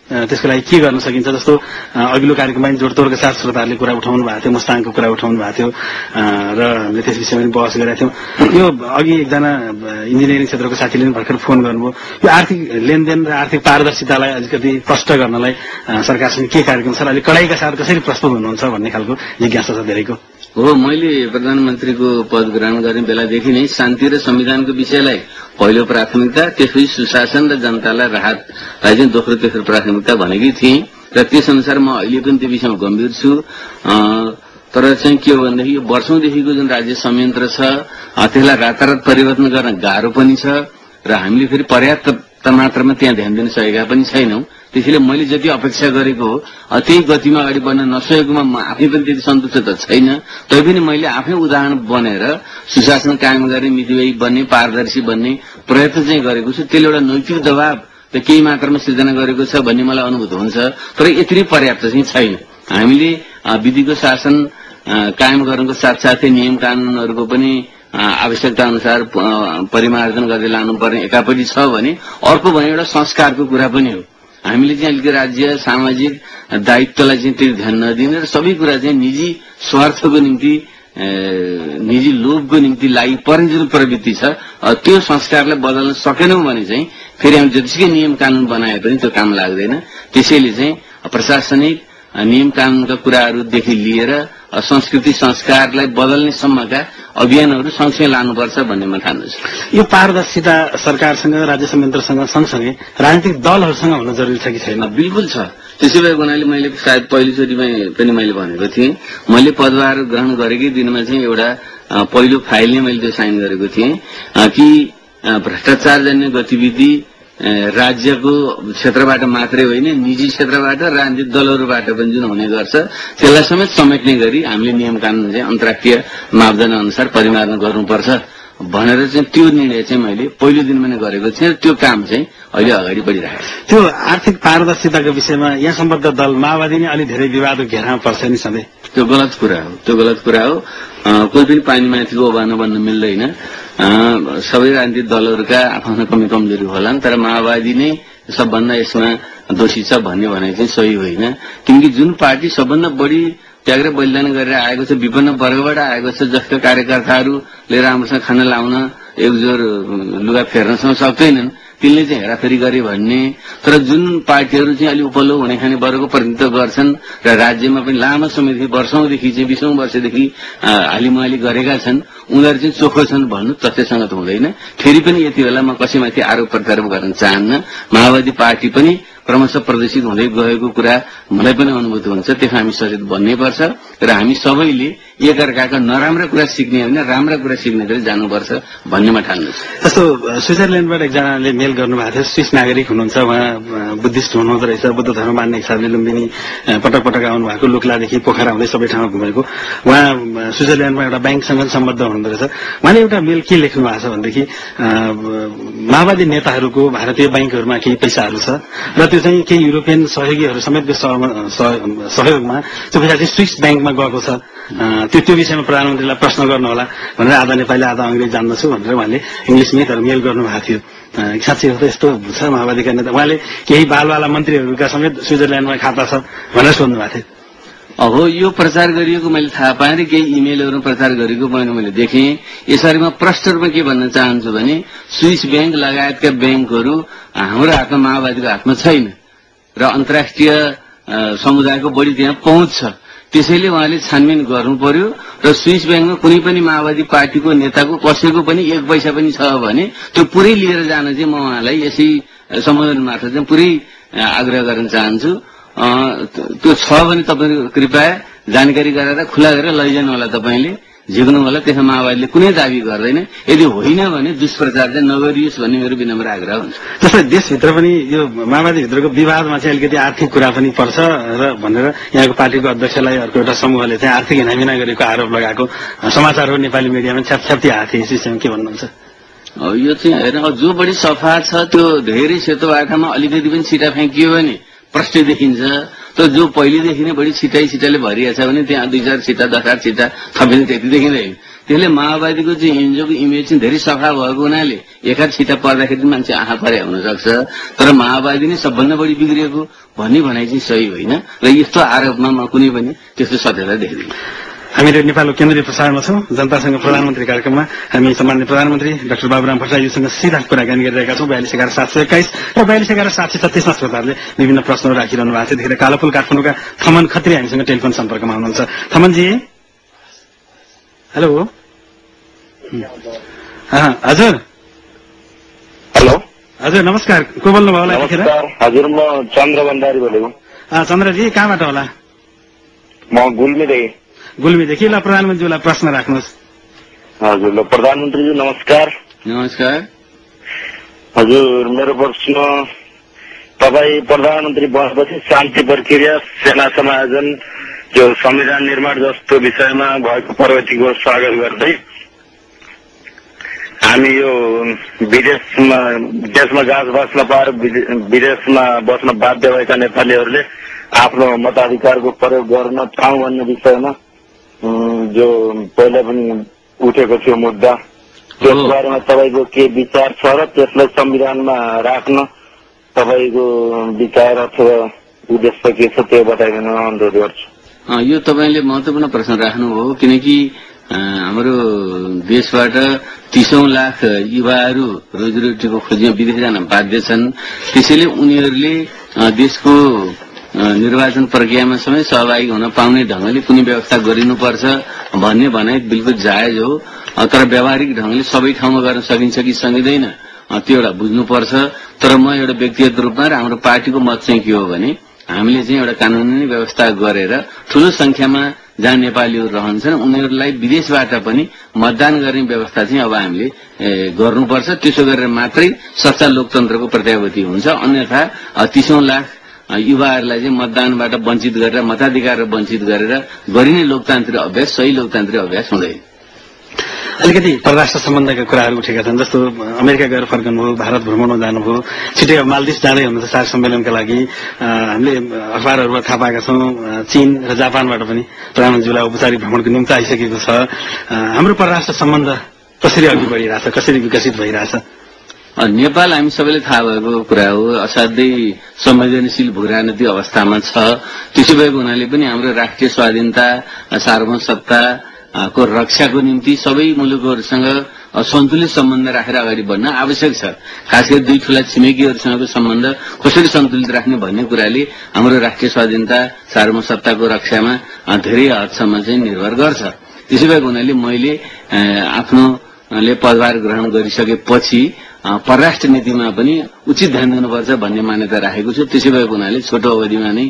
त्यसको लागि के गर्न सकिन्छ? जस्तो अघिल्लो कार्यक्रममा जोडतोडका साथ श्रोताहरूले कुरा उठाउनु भएको थियो, मुस्ताङको कुरा उठाउनु भएको थियो र हामीले त्यस विषयमा पनि बहस गरेका थियौं। यो अघि एकजना इन्जिनियरिङ क्षेत्रको साथीले पनि भर्खर फोन गर्नुभयो। यो आर्थिक लेनदेन र आर्थिक पारदर्शितालाई अलिकति प्रष्ट गर्नलाई सरकारसँग के कार्यक्रम छ, अलिक कडाइका साथ कसरी प्रस्तुत हुनुहुन्छ भन्ने खालको जिज्ञासा छ धेरैको। हो, मैले प्रधानमन्त्रीको पद ग्रहण गर्ने बेलादेखि नै शान्ति र संविधानको विषयलाई पहिलो प्राथमिकता, त्यसपछि सुशासन र जनतालाई राहतलाई चाहिँ दोस्रो तेस्रो प्राथमिकता भनेकै थिएँ र त्यसअनुसार म अहिले पनि त्यो विषयमा गम्भीर छु। तर चाहिँ के हो भनेदेखि यो वर्षौंदेखिको जुन राज्य संयन्त्र छ त्यसलाई रातारात परिवर्तन गर्न गाह्रो पनि छ र हामीले फेरि पर्याप्त मात्रामा त्यहाँ ध्यान दिन सकेका पनि छैनौं। त्यसैले मैले जति अपेक्षा गरेको हो त्यही गतिमा अगाडि बढ्न नसकेकोमा म आफै पनि त्यति सन्तुष्ट त छैन। तैपनि मैले आफै उदाहरण बनेर सुशासन कायम गर्ने, मितव्ययी बन्ने, पारदर्शी बन्ने प्रयत्न चाहिँ गरेको छु। त्यसले एउटा नैतिक दबाव त केही मात्रामा सिर्जना गरेको छ भन्ने मलाई अनुभूत हुन्छ, तर यति नै पर्याप्त चाहिँ छैन। हामीले विधिको शासन कायम गर्नको साथसाथै नियम कानूनहरूको पनि आवश्यकता अनुसार परिमार्जन गर्दै लानुपर्ने एकापट्टि छ भने अर्को भने एउटा संस्कारको कुरा पनि हो। हामीले चाहिँ अलिकति राज्य सामाजिक दायित्वलाई चाहिँ त्यति ध्यान नदिने र सबै कुरा चाहिँ निजी स्वार्थको निम्ति, निजी लोभको निम्ति लागि पर्ने जुन प्रवृत्ति छ त्यो संस्कारलाई बदल्न सकेनौं भने चाहिँ फेरि हामी जतिसुकै नियम कानून बनाए पनि त्यो काम लाग्दैन। त्यसैले चाहिँ प्रशासनिक नियम कानूनका कुराहरूदेखि लिएर संस्कृति संस्कारलाई बदल्ने सम्मका अभियानहरू सँगसँगै लानुपर्छ भन्ने म ठान्छु। यो पारदर्शिता सरकारसँग, राज्य संयन्त्रसँग सँगसँगै राजनीतिक दलहरूसँग हुन जरुरी छ कि छैन? बिल्कुल छ। त्यसै भएको हुनाले मैले सायद पहिलोचोटिमा पनि मैले भनेको थिएँ, मैले पदभार ग्रहण गरेकै दिनमा चाहिँ एउटा पहिलो फाइल नै मैले त्यो साइन गरेको थिएँ कि भ्रष्टाचारजन्य गतिविधि राज्यको क्षेत्रबाट मात्रै होइन, निजी क्षेत्रबाट राजनीतिक दलहरूबाट पनि जुन हुने गर्छ त्यसलाई समेत समेट्ने गरी हामीले नियम कानून चाहिँ अन्तर्राष्ट्रिय मापदण्ड अनुसार परिमार्जन गर्नुपर्छ भनेर चाहिँ त्यो निर्णय चाहिँ मैले पहिलो दिनमा नै गरेको थिएँ। त्यो काम चाहिँ अहिले अगाडि बढिरहेको छ। त्यो आर्थिक पारदर्शिताको विषयमा यहाँ सम्बद्ध दल माओवादी नै अलि धेरै विवादको घेरामा पर्छ नि सधैँ। त्यो गलत कुरा हो, त्यो गलत कुरा हो। कोही पनि पानीमाथिको ओभानो भन्न मिल्दैन। सबै राजनीतिक दलहरूका आफ्नो कमी कमजोरी होलान्, तर माओवादी नै सबभन्दा यसमा दोषी छ भन्ने भने चाहिँ सही होइन। किनकि जुन पार्टी सबभन्दा बढी त्याग र बलिदान गरेर आएको छ, विभिन्न वर्गबाट आएको छ, जसका कार्यकर्ताहरूले राम्रोसँग खाना लाउन, एकजोर लुगा फेर्नसम्म सक्दैनन्, तिनले चाहिँ हेराफेरी गरे भन्ने। तर जुन पार्टीहरू चाहिँ अलि उपल्लो हुने खाने वर्गको प्रतिनिधित्व गर्छन् र राज्यमा पनि लामो समयदेखि, वर्षौंदेखि चाहिँ 20औं वर्षदेखि हालिमुहाली गरेका छन्, उनीहरू चाहिँ चोखो छन् भन्नु तथ्यसँग त हुँदैन। फेरि पनि यति बेला म कसैमाथि आरोप प्रत्यारोप गर्न चाहन्न। माओवादी पार्टी पनि क्रमशः प्रदर्शित हुँदै गएको कुरा मलाई पनि अनुभूत हुन्छ। त्यसमा हामी सचेत बन्नैपर्छ र हामी सबैले एकअर्काका नराम्रा कुरा सिक्ने होइन, राम्रा कुरा सिक्ने गरी जानुपर्छ भन्ने म ठान्छु। जस्तो स्विजरल्याण्डबाट एकजनाले मेल गर्नुभएको थियो, स्विस नागरिक हुनुहुन्छ, उहाँ बुद्धिस्ट हुनुहुँदो रहेछ, बुद्ध धर्म मान्ने हिसाबले लुम्बिनी पटक पटक आउनु भएको, लुक्लादेखि पोखरा हुँदै सबै ठाउँमा घुमेको। उहाँ स्विजरल्याण्डमा एउटा ब्याङ्कसँग सम्बद्ध हुनुहुँदो रहेछ। उहाँले एउटा मेल के लेख्नु भएको छ भनेदेखि माओवादी नेताहरूको भारतीय ब्याङ्कहरूमा केही पैसाहरू छ र त्यो चाहिँ केही युरोपियन सहयोगीहरू समेतको सहयोगमा त्यो पैसा चाहिँ स्विस ब्याङ्कमा गएको छ। त्यो विषयमा प्रधानमन्त्रीलाई प्रश्न गर्नु होला भनेर आधा नेपाली आधा अङ्ग्रेजी जान्दछु भनेर उहाँले इङ्ग्लिसमै तर मेल गर्नुभएको थियो। साँच्चै हो त यस्तो छ माओवादीका नेता। उहाँले केही बालवाला मन्त्रीहरूका समेत स्विजरल्यान्डमा खाता छ भनेर सोध्नु भएको थियो। अब यो प्रचार गरिएको मैले थाहा पाएँ र केही इमेलहरू प्रचार गरेको मैले देखेँ। यसरी म प्रष्ट रूपमा के भन्न चाहन्छु भने स्विस ब्याङ्क लगायतका ब्याङ्कहरू हाम्रो हातमा माओवादीको हातमा छैन र अन्तर्राष्ट्रिय समुदायको बढी त्यहाँ पहुँच छ। त्यसैले उहाँले छानबिन गर्नु पर्यो र स्विस ब्याङ्कमा कुनै पनि माओवादी पार्टीको नेताको कसैको पनि 1 पैसा पनि छ भने त्यो पुरै लिएर जान चाहिँ म उहाँलाई यसै सम्बोधन मार्फत चाहिँ पुरै आग्रह गर्न चाहन्छु। त्यो छ भने तपाईँ कृपया जानकारी गराएर खुला गरेर लैजानु होला। तपाईँले झिक्नु होला। त्यसमा माओवादीले कुनै दाबी गर्दैन। यदि होइन भने दुष्प्रचार चाहिँ नगरियोस् भन्ने मेरो विनम्र आग्रह हुन्छ। जस्तै देशभित्र पनि यो माओवादीभित्रको विवादमा चाहिँ अलिकति आर्थिक कुरा पनि पर्छ र भनेर यहाँको पार्टीको अध्यक्षलाई अर्को एउटा समूहले चाहिँ आर्थिक हिनामिना गरेको आरोप लगाएको समाचारहरू नेपाली मिडियामा छ्यापछ्याप्ती आएको थियो। यस विषयमा के भन्नुहुन्छ? यो चाहिँ हेर्नु जो बढी सफा छ त्यो धेरै सेतो बाटामा अलिकति पनि छिटा फ्याँकियो भने प्रष्ट देखिन्छ। तर जो पहिलेदेखि नै बढी छिटाले भरिएको छ भने त्यहाँ 2-4 छिटा 10-8 छिटा थपिने त्यति देखिँदैन। त्यसले माओवादीको चाहिँ एनजिओको इमेज चाहिँ धेरै सफा भएको हुनाले एकाध छिटा पर्दाखेरि मान्छे आँखा परे हुन सक्छ। तर माओवादी नै सबभन्दा बढी बिग्रिएको भन्ने भनाइ चाहिँ सही होइन र यस्तो आरोपमा म कुनै पनि त्यस्तो सत्यता देख्दिनँ। हामीहरू नेपालको केन्द्रीय प्रसारणमा छौँ। जनतासँग प्रधानमन्त्री कार्यक्रममा हामी सम्माननीय प्रधानमन्त्री डाक्टर बाबुराम भट्टराईज्यूसँग सिधा कुराकानी गरिरहेका छौँ। 4211-721 र 4211-736मा श्रोताहरूले विभिन्न प्रश्नहरू राखिरहनु भएको छ। त्यतिखेर कालोपुल काठमाडौँका थमन खत्री हामीसँग टेलिफोन सम्पर्कमा हुनुहुन्छ। थमनजी हेलो। हजुर हेलो हजुर नमस्कार। को बोल्नुभयो होला यतिखेर? हजुर म चन्द्र भण्डारी बोलेको। चन्द्रजी कहाँबाट होला? म गुल्मीदेखि। गुल्मीदेखि। ल प्रधानमन्त्रीलाई प्रश्न राख्नुहोस्। हजुर ल प्रधानमन्त्रीजी नमस्कार। नमस्कार। हजुर मेरो प्रश्न तपाईँ प्रधानमन्त्री बनेपछि शान्ति प्रक्रिया सेना समायोजन यो संविधान निर्माण जस्तो विषयमा भएको प्रगतिको स्वागत गर्दै हामी यो देशमा गाँस बस्न पाएर विदेशमा बस्न बाध्य भएका नेपालीहरूले आफ्नो मताधिकारको प्रयोग गर्न पाऊँ भन्ने विषयमा जो पहिला पनि उठेको थियो मुद्दा त्यस बारेमा तपाईँको के विचार छ र त्यसलाई संविधानमा राख्न तपाईँको विचार अथवा उद्देश्य के छ त्यो बताइदिन अनुरोध गर्छु। यो तपाईँले महत्त्वपूर्ण प्रश्न राख्नुभयो किनकि हाम्रो देशबाट 30 लाख युवाहरू रोजीरोटीको खोजीमा विदेश जान बाध्य छन्। त्यसैले उनीहरूले देशको निर्वाचन प्रक्रियामा समेत सहभागी हुन पाउने ढंगले कुनै व्यवस्था गरिनुपर्छ भन्ने भनाइ बिल्कुल जायज हो। तर व्यावहारिक ढंगले सबै ठाउँमा गर्न सकिन्छ कि सकिँदैन त्यो एउटा बुझ्नुपर्छ। तर म एउटा व्यक्तिगत रूपमा र हाम्रो पार्टीको मत चाहिँ के हो भने हामीले चाहिँ एउटा कानूनी व्यवस्था गरेर ठूलो संख्यामा जहाँ नेपालीहरू रहन्छन् उनीहरूलाई विदेशबाट पनि मतदान गर्ने व्यवस्था चाहिँ अब हामीले गर्नुपर्छ। त्यसो गरेर मात्रै सच्चा लोकतन्त्रको प्रत्याभूति हुन्छ। अन्यथा 30 लाख युवाहरूलाई चाहिँ मतदानबाट वञ्चित गरेर मताधिकार वञ्चित गरेर गरिने लोकतान्त्रिक अभ्यास सही लोकतान्त्रिक अभ्यास हुँदैन। अलिकति परराष्ट्र सम्बन्धका कुराहरू उठेका छन्। जस्तो अमेरिका गएर फर्कनुभयो, भारत भ्रमणमा जानुभयो, छिटै मालदिप्स जाँदै हुनुहुन्छ सार्क सम्मेलनका लागि। हामीले अखबारहरूमा थाहा पाएका छौँ चीन र जापानबाट पनि प्रधानमन्त्रीलाई औपचारिक भ्रमणको निम्ति आइसकेको छ। हाम्रो परराष्ट्र सम्बन्ध कसरी अघि बढिरहेछ, कसरी विकसित भइरहेछ? नेपाल हामी सबैले थाहा भएको कुरा हो असाध्यै संवेदनशील भूराजनीतिक अवस्थामा छ। त्यसो भएको हुनाले पनि हाम्रो राष्ट्रिय स्वाधीनता सार्वभौमसत्ता को रक्षाको निम्ति सबै मुलुकहरूसँग सन्तुलित सम्बन्ध राखेर अगाडि बढ्न आवश्यक छ। खास गरी दुई ठूला छिमेकीहरूसँगको सम्बन्ध कसरी सन्तुलित राख्ने भन्ने कुराले हाम्रो राष्ट्रिय स्वाधीनता सार्वभौमसत्ताको रक्षामा धेरै हदसम्म चाहिँ निर्भर गर्छ। त्यसो भएको हुनाले मैले आफ्नोले पदभार ग्रहण गरिसकेपछि परराष्ट्र नीतिमा पनि उचित ध्यान दिनुपर्छ भन्ने मान्यता राखेको छु। त्यसो भएको हुनाले छोटो अवधिमा नै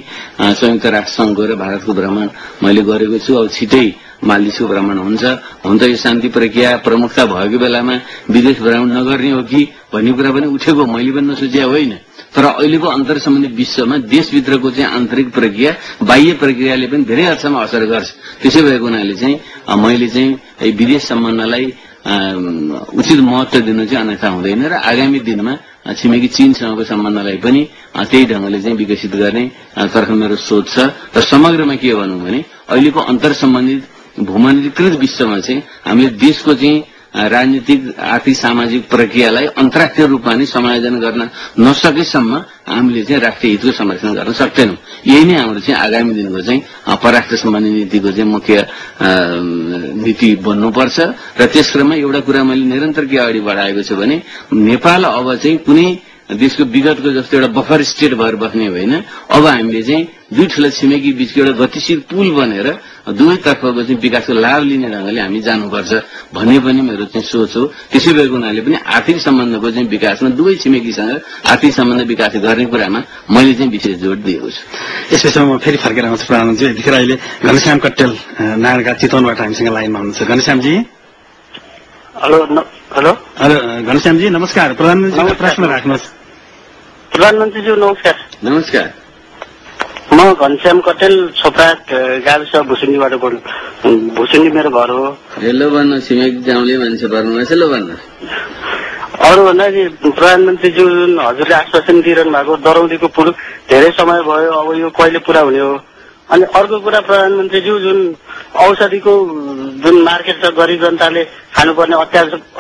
संयुक्त राष्ट्र संघको र भारतको भ्रमण मैले गरेको छु। अब छिटै मालदिप्सको भ्रमण हुन्छ। हुन त यो शान्ति प्रक्रिया प्रमुखता भएको बेलामा विदेश भ्रमण नगर्ने हो कि भन्ने कुरा पनि उठेको मैले पनि नसोचेको होइन। तर अहिलेको अन्तर सम्बन्धी विश्वमा देशभित्रको चाहिँ आन्तरिक प्रक्रिया बाह्य प्रक्रियाले पनि धेरै हदसम्म असर गर्छ। त्यसै भएको हुनाले चाहिँ मैले चाहिँ विदेश सम्बन्धलाई उचित महत्व दिनु चाहिँ अन्यथा हुँदैन र आगामी दिनमा छिमेकी चीनसँगको सम्बन्धलाई पनि त्यही ढंगले चाहिँ विकसित गर्ने तर्फ मेरो सोच छ र समग्रमा के भनौं भने अहिलेको अन्तर सम्बन्धित भूमण्डलीकृत विश्वमा चाहिँ हामीले देशको चाहिँ राजनीतिक आर्थिक सामाजिक प्रक्रियालाई अन्तर्राष्ट्रिय रूपमा नै समायोजन गर्न नसकेसम्म हामीले चाहिँ राष्ट्रिय हितको संरक्षण गर्न सक्दैनौं। यही नै हाम्रो चाहिँ आगामी दिनको चाहिँ परराष्ट्र सम्बन्धी नीतिको चाहिँ मुख्य नीति बन्नुपर्छ र त्यसक्रममा एउटा कुरा मैले निरन्तर के अगाडि बढाएको छु भने नेपाल अब चाहिँ कुनै देशको विगतको जस्तो एउटा बफर स्टेट भएर बस्ने होइन। अब हामीले चाहिँ दुई ठूला छिमेकी बीचको एउटा गतिशील पुल बनेर दुवै तर्फको चाहिँ विकासको लाभ लिने ढंगले हामी जानुपर्छ भन्ने पनि मेरो चाहिँ सोच हो। त्यसै भएको हुनाले पनि आर्थिक सम्बन्धको चाहिँ विकासमा दुवै छिमेकीसँग आर्थिक सम्बन्ध विकास गर्ने कुरामा मैले चाहिँ विशेष जोड दिएको छु। यस विषयमा म फेरि फर्केर आउँछु प्रधानमन्त्री। यतिखेर अहिले घनश्याम कट्टेल नारायणघाट चितवनबाट हामीसँग लाइनमा हुनुहुन्छ। Ghanshyamji hello hello hello Ghanshyamji नमस्कार। प्रधानमन्त्रीको प्रश्न राख्नुहोस्। प्रधानमन्त्रीज्यू नमस्कार। नमस्कार। म घनश्याम कटेल छोप्रा गाविस भुसुण्डीबाट बोल्नु। भुसुण्डी मेरो घर हो। हेलो भन्नु छिमेकी गाउँले मान्छे पर्नुहुन्छ। लो भन्नु अरू भन्दाखेरि प्रधानमन्त्रीज्यू जुन हजुरले आश्वासन दिइरहनु भएको दरौदीको पुल धेरै समय भयो, अब यो कहिले पूरा हुने हो? अनि अर्को कुरा प्रधानमन्त्रीज्यू जुन औषधिको जुन मार्केट छ गरिब जनताले खानुपर्ने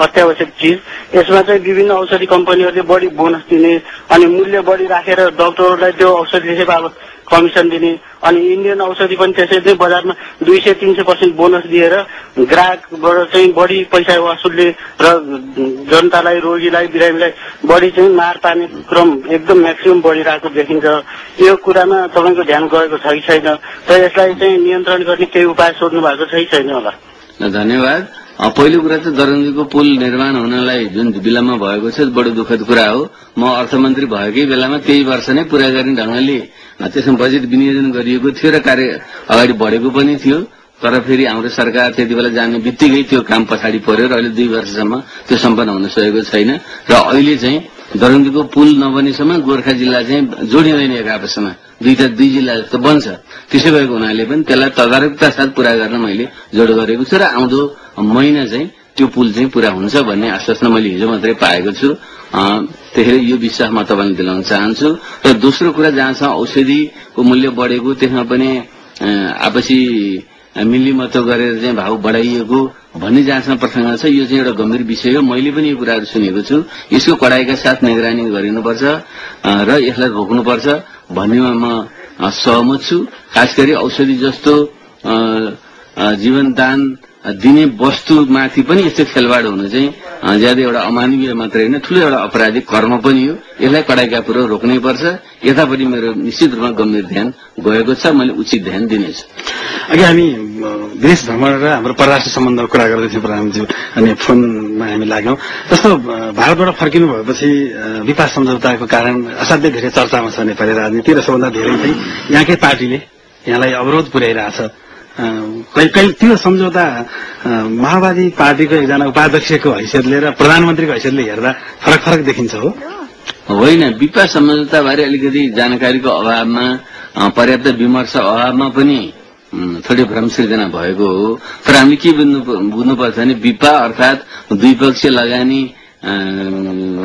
अत्यावश्यक चिज, यसमा चाहिँ विभिन्न औषधि कम्पनीहरूले बढी बोनस दिने अनि मूल्य बढी राखेर डाक्टरहरूलाई त्यो औषधि बाबत कमिसन दिने अनि इन्डियन औषधि पनि त्यसै नै बजारमा 200-300% बोनस दिएर ग्राहकबाट चाहिँ बढी पैसा वसुलले र जनतालाई रोगीलाई बिरामीलाई बढी चाहिँ मार पार्ने क्रम एकदम म्याक्सिमम बढिरहेको देखिन्छ। यो कुरामा तपाईँको ध्यान गएको छ कि छैन र यसलाई चाहिँ नियन्त्रण गर्ने केही उपाय सोध्नु भएको छ कि छैन होला? धन्यवाद। पहिलो कुरा त दरौदीको पुल निर्माण हुनलाई जुन विलम्ब भएको छ बडो दुःखद कुरा हो। म अर्थमन्त्री भएकै बेलामा त्यही वर्ष नै पूरा गर्ने ढंगले त्यसमा बजेट विनियोजन गरिएको थियो र कार्य अगाडि बढेको पनि थियो। तर फेरि हाम्रो सरकार त्यति बेला जाने बित्तिकै त्यो काम पछाडि पर्यो र अहिले 2 वर्षसम्म त्यो सम्पन्न हुन सकेको छैन र अहिले चाहिँ दरौदीको पुल नबनेसम्म गोर्खा जिल्ला चाहिँ जोडिँदैन एक आपसमा, दुई जिल्ला जस्तो बन्छ। त्यसै भएको हुनाले पनि त्यसलाई तदारकता साथ पूरा गर्न मैले जोड गरेको छु र आउँदो महिना चाहिँ त्यो पुल चाहिँ पूरा हुन्छ भन्ने आश्वासन मैले हिजो मात्रै पाएको छु। त्यसैले यो विश्वास म तपाईलाई दिलाउन चाहन्छु। र दोस्रो कुरा जहाँसम्म औषधिको मूल्य बढेको त्यसमा पनि आपसी मिलिमतो गरेर चाहिँ भाव बढाइएको भन्ने जहाँसम्म प्रसङ्ग छ, यो चाहिँ एउटा गम्भीर विषय हो। मैले पनि यो कुराहरू सुनेको छु। यसको कडाइका साथ निगरानी गरिनुपर्छ र यसलाई रोक्नुपर्छ भन्नेमा म सहमत छु। खास गरी औषधि जस्तो जीवनदान दिने वस्तुमाथि पनि यस्तो खेलवाड हुनु चाहिँ ज्यादै एउटा अमानवीय मात्रै होइन, ठूलो एउटा अपराधिक कर्म पनि हो। यसलाई कडाइका पूर्वक रोक्नै पर्छ। यतापट्टि मेरो निश्चित रूपमा गम्भीर ध्यान गएको छ, मैले उचित ध्यान दिनेछु। अघि हामी विदेश भ्रमण र हाम्रो परराष्ट्र सम्बन्धको कुरा गर्दैथ्यौँ प्रधानमन्त्री, अनि फोनमा हामी लाग्यौं। जस्तो भारतबाट फर्किनु भएपछि विकास सम्झौताको कारण असाध्यै धेरै चर्चामा छ नेपाली राजनीति र सबभन्दा धेरै चाहिँ यहाँकै पार्टीले यहाँलाई अवरोध पुर्याइरहेछ। कहिले त्यो सम्झौता माओवादी पार्टीको एकजना उपाध्यक्षको हैसियतले र प्रधानमन्त्रीको हैसियतले हेर्दा फरक फरक देखिन्छ हो? होइन, विकास सम्झौता बारे अलिकति जानकारीको अभावमा पर्याप्त विमर्श अभावमा पनि थोरै भ्रम सृजना भएको हो। तर हामीले के बुझ्नुपर्छ भने विपा अर्थात द्विपक्षीय लगानी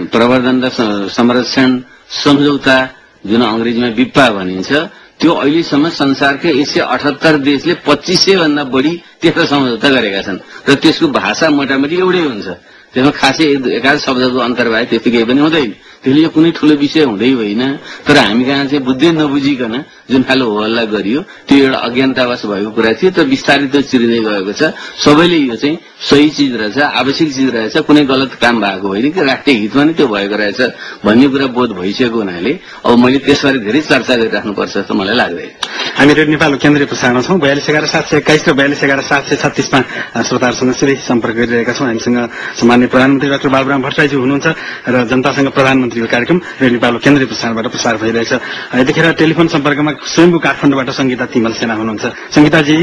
प्रवर्धन र संरक्षण सम्झौता जुन अंग्रेजीमा विपा भनिन्छ, त्यो अहिलेसम्म संसारकै 178 देशले 2500 भन्दा बढी त्यस्तो सम्झौता गरेका छन् र त्यसको भाषा मोटामोटी एउटै हुन्छ। त्यसमा खासै एकाध शब्दको अन्तर भए त्यतिकै पनि हुँदैन। त्यसले यो कुनै ठूलो विषय हुँदै होइन। तर हामी कहाँ चाहिँ बुझ्दै नबुझिकन जुन खाले होहल्ला गरियो त्यो एउटा अज्ञानतावश भएको कुरा थियो। तर बिस्तारै त्यो चिरिँदै गएको छ। सबैले यो चाहिँ सही चिज रहेछ, आवश्यक चिज रहेछ, कुनै गलत काम भएको होइन कि राष्ट्रिय हितमा नै त्यो भएको रहेछ भन्ने कुरा बोध भइसकेको हुनाले अब मैले त्यसबारे धेरै चर्चा गरिराख्नुपर्छ जस्तो मलाई लाग्दैन। हामी रेडियो नेपालको केन्द्रीय प्रसारणमा छौँ। 4211-721 र 4211-736मा श्रोताहरूसँग सिधै सम्पर्क गरिरहेका छौँ। हामीसँग सम्माननीय प्रधानमन्त्री डाक्टर बाबुराम भट्टराईजी हुनुहुन्छ र जनतासँग प्रधानमन्त्रीको कार्यक्रम रेडियो नेपालको केन्द्रीय प्रसारणबाट प्रसार भइरहेछ। यतिखेर टेलिफोन सम्पर्कमा स्वयम्भू काठमाडौँबाट संगीता तिमल सेना हुनुहुन्छ। संगीताजी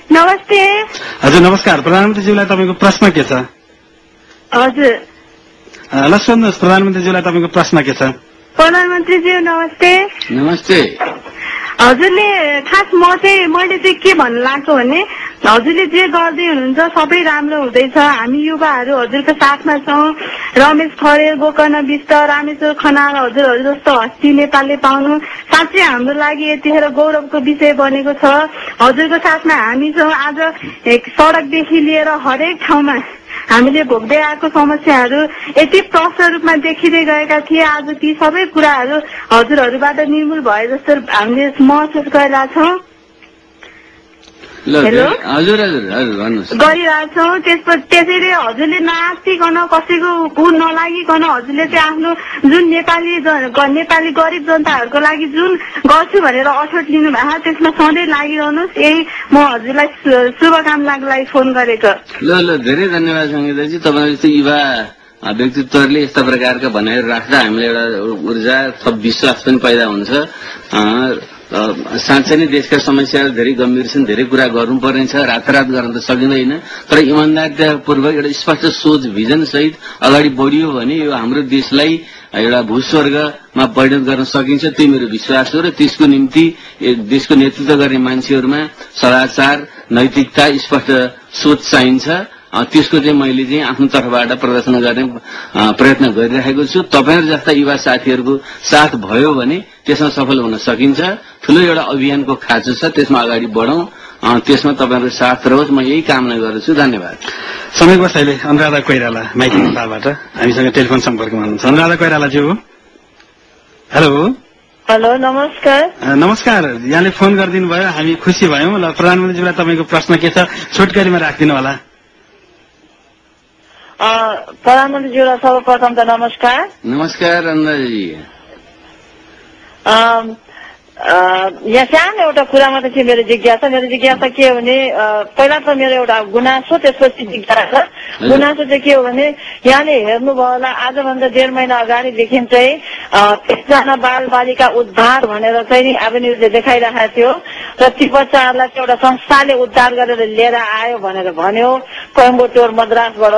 नमस्ते। हजुर नमस्कार। प्रधानमन्त्रीज्यूलाई तपाईँको प्रश्न के छ? हजुर ल सोध्नुहोस्, प्रधानमन्त्रीज्यूलाई तपाईँको प्रश्न के छ? प्रधानमन्त्रीज्यू नमस्ते। नमस्ते। हजुरले खास मैले चाहिँ के भन्नु लाग्छ भने हजुरले जे गर्दै हुनुहुन्छ सबै राम्रो हुँदैछ। हामी युवाहरू हजुरको साथमा छौँ। रमेश खरेल, गोकर्ण विष्ट, रामेश्वर खनाल हजुरहरू जस्तो हस्ती नेपालले पाउनु साँच्चै हाम्रो लागि यतिखेर गौरवको विषय बनेको छ। हजुरको साथमा हामी छौँ। आज सडकदेखि लिएर हरेक ठाउँमा हामीले भोग्दै आएको समस्याहरू यति प्रष्ट रूपमा देखिँदै गएका थिए। आज ती सबै कुराहरू हजुरहरूबाट निर्मूल भए जस्तो हामीले महसुस गरिरहेछौँ। गरिरहेछौँ। त्यसैले हजुरले नआस्तिकन कसैको नलागिकन हजुरले चाहिँ आफ्नो जुन नेपाली गरिब जनताहरूको लागि जुन गर्छु भनेर अठोट लिनु भएको त्यसमा सधैँ लागिरहनुहोस्। यही म हजुरलाई शुभकामनाको लागि फोन गरेको। ल धेरै धन्यवाद सङ्गीताजी। तपाईँ जस्तो युवा व्यक्तित्वहरूले यस्ता प्रकारका भनाइहरू राख्दा हामीलाई एउटा ऊर्जा थप विश्वास पनि पैदा हुन्छ। साँच्चै नै देशका समस्याहरू धेरै गम्भीर छन्। धेरै कुरा गर्नुपर्ने छ। रातारात गर्न त सकिँदैन, तर इमान्दारितापूर्वक एउटा स्पष्ट सोच भिजन सहित अगाडि बढियो भने यो हाम्रो देशलाई एउटा भूस्वर्गमा परिणत गर्न सकिन्छ। त्यो मेरो विश्वास हो र त्यसको निम्ति देशको नेतृत्व गर्ने मान्छेहरूमा सदाचार, नैतिकता, स्पष्ट सोच चाहिन्छ। त्यसको चाहिँ मैले चाहिँ आफ्नो तर्फबाट प्रदर्शन गर्ने प्रयत्न गरिरहेको छु। तपाईहरु जस्ता युवा साथीहरूको साथ भयो भने त्यसमा सफल हुन सकिन्छ। ठूलो एउटा अभियानको खाँचो छ, त्यसमा अगाडि बढौं। त्यसमा तपाईहरुको साथ रहोस्, म यही कामना गर्छु। धन्यवाद। समयको अहिले अनुराधा कोइराला माइती नेपालबाट हामीसँग टेलिफोन सम्पर्कमा हुनुहुन्छ। अनुराधा कोइरालाज्यू, हेलो। हेलो, नमस्कार। नमस्कार। यहाँले फोन गरिदिनु भयो, हामी खुसी भयौं। ल, प्रधानमन्त्रीज्यूलाई तपाईँको प्रश्न के छ छोटकरीमा राखिदिनु होला। प्रधानमन्त्रीज्यूलाई सर्वप्रथम त नमस्कार। नमस्कार अनुराधाजी। यहाँ सानो एउटा कुरामा त मेरो जिज्ञासा के हो भने पहिला त मेरो एउटा गुनासो, त्यसपछि जिज्ञासा। गुनासो चाहिँ के हो भने यहाँले हेर्नुभयो होला आजभन्दा 1.5 महिना अगाडिदेखि चाहिँ 1जना बाल बालिका उद्धार भनेर चाहिँ नि एभेन्यूले देखाइरहेको थियो र ती बच्चाहरूलाई चाहिँ एउटा संस्थाले उद्धार गरेर लिएर आयो भनेर भन्यो कोइम्बटोर मद्रासबाट।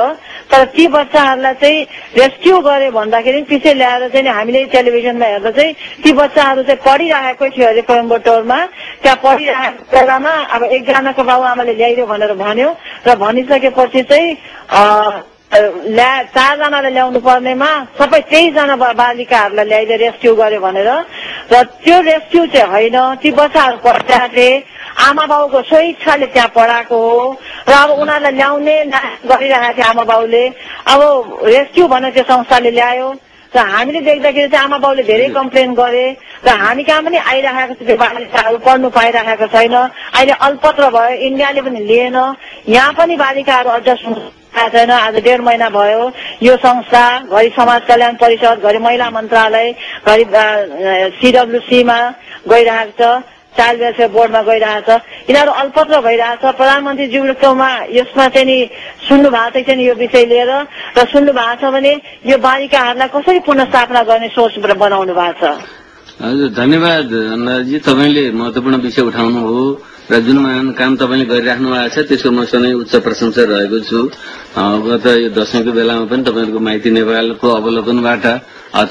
तर ती बच्चाहरूलाई चाहिँ रेस्क्यु गरे भन्दाखेरि पछि ल्याएर चाहिँ हामीले टेलिभिजनमा हेर्दा चाहिँ ती बच्चाहरू चाहिँ पढिरहेको थियो अरे कोइम्बटोरमा। त्यहाँ पढिरहेको बेलामा अब 1जनाको बाबुआमाले ल्याइदियो भनेर भन्यो र भनिसकेपछि चाहिँ 4जनालाई ल्याउनु पर्नेमा सबै 23जना बालिकाहरूलाई ल्याइदिए रेस्क्यु गर्यो भनेर। र त्यो रेस्क्यु चाहिँ होइन, ती बच्चाहरू पढिरहेको थिए, आमा बाउको सोही इच्छाले त्यहाँ पढाएको हो र अब उनीहरूलाई ल्याउने गरिरहेको थियो आमा बाउले। अब रेस्क्यु भनेर त्यो संस्थाले ल्यायो र हामीले देख्दाखेरि चाहिँ आमा बाउले धेरै कम्प्लेन गरे र हामी कहाँ पनि आइरहेको छ। त्यो बालिकाहरू पढ्नु पाइरहेको छैन। अहिले अल्पत्र भयो, इन्डियाले पनि लिएन। यहाँ पनि बालिकाहरू अझ छैन। आज 1.5 महिना भयो यो संस्था घरि समाज कल्याण परिषद, घरि महिला मन्त्रालय, घरि CWCमा गइरहेको छ, चाइल्ड वेलफेयर बोर्डमा गइरहेछ। यिनीहरू अल्पत्र भइरहेछ। प्रधानमन्त्रीज्यूकोमा यसमा चाहिँ नि सुन्नु भएको छ नि यो विषय लिएर र सुन्नु भएको छ भने यो बालिकाहरूलाई कसरी पुनर्स्थापना गर्ने सोच बनाउनु भएको छ। हजुर, धन्यवाद अनुराजी। तपाईँले महत्वपूर्ण विषय उठाउनु हो र जुन महान काम तपाईँले गरिराख्नु भएको छ त्यसको म सधैँ उच्च प्रशंसा रहेको छु। गत यो दशैंको बेलामा पनि तपाईँहरूको माइती नेपालको अवलोकनबाट